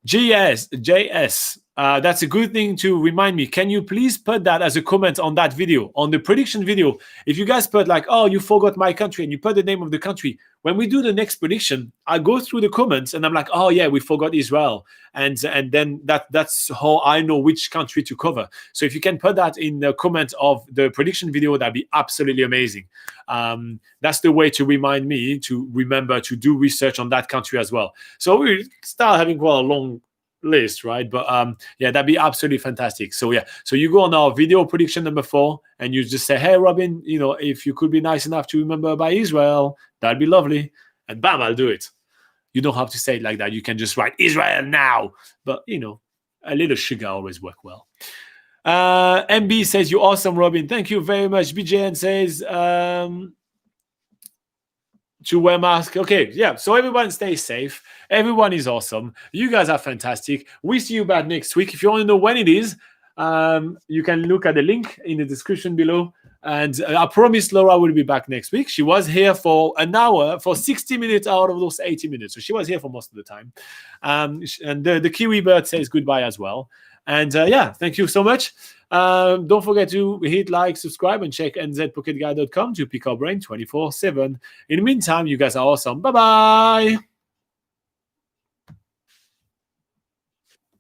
JS, that's a good thing to remind me. Can you please put that as a comment on that video, on the prediction video? If you guys put like, oh, you forgot my country, and you put the name of the country, when we do the next prediction, I go through the comments and I'm like, oh yeah, we forgot Israel. And then that's how I know which country to cover. So if you can put that in the comment of the prediction video, that'd be absolutely amazing. That's the way to remind me to remember to do research on that country as well. So we start having quite a long list, right? But yeah, that'd be absolutely fantastic. So yeah, so you go on our video prediction number 4 and you just say, hey Robin, if you could be nice enough to remember by Israel, that'd be lovely. And bam, I'll do it. You don't have to say it like that. You can just write Israel now. But a little sugar always work well. MB says, you're awesome, Robin. Thank you very much. BJN says to wear mask. Okay, yeah. So everyone stay safe. Everyone is awesome. You guys are fantastic. We see you back next week. If you want to know when it is, you can look at the link in the description below. And I promise Laura will be back next week. She was here for an hour, for 60 minutes out of those 80 minutes. So she was here for most of the time. And the Kiwi bird says goodbye as well. And yeah, thank you so much. Don't forget to hit like, subscribe, and check nzpocketguide.com to pick our brain 24/7. In the meantime, you guys are awesome. Bye-bye.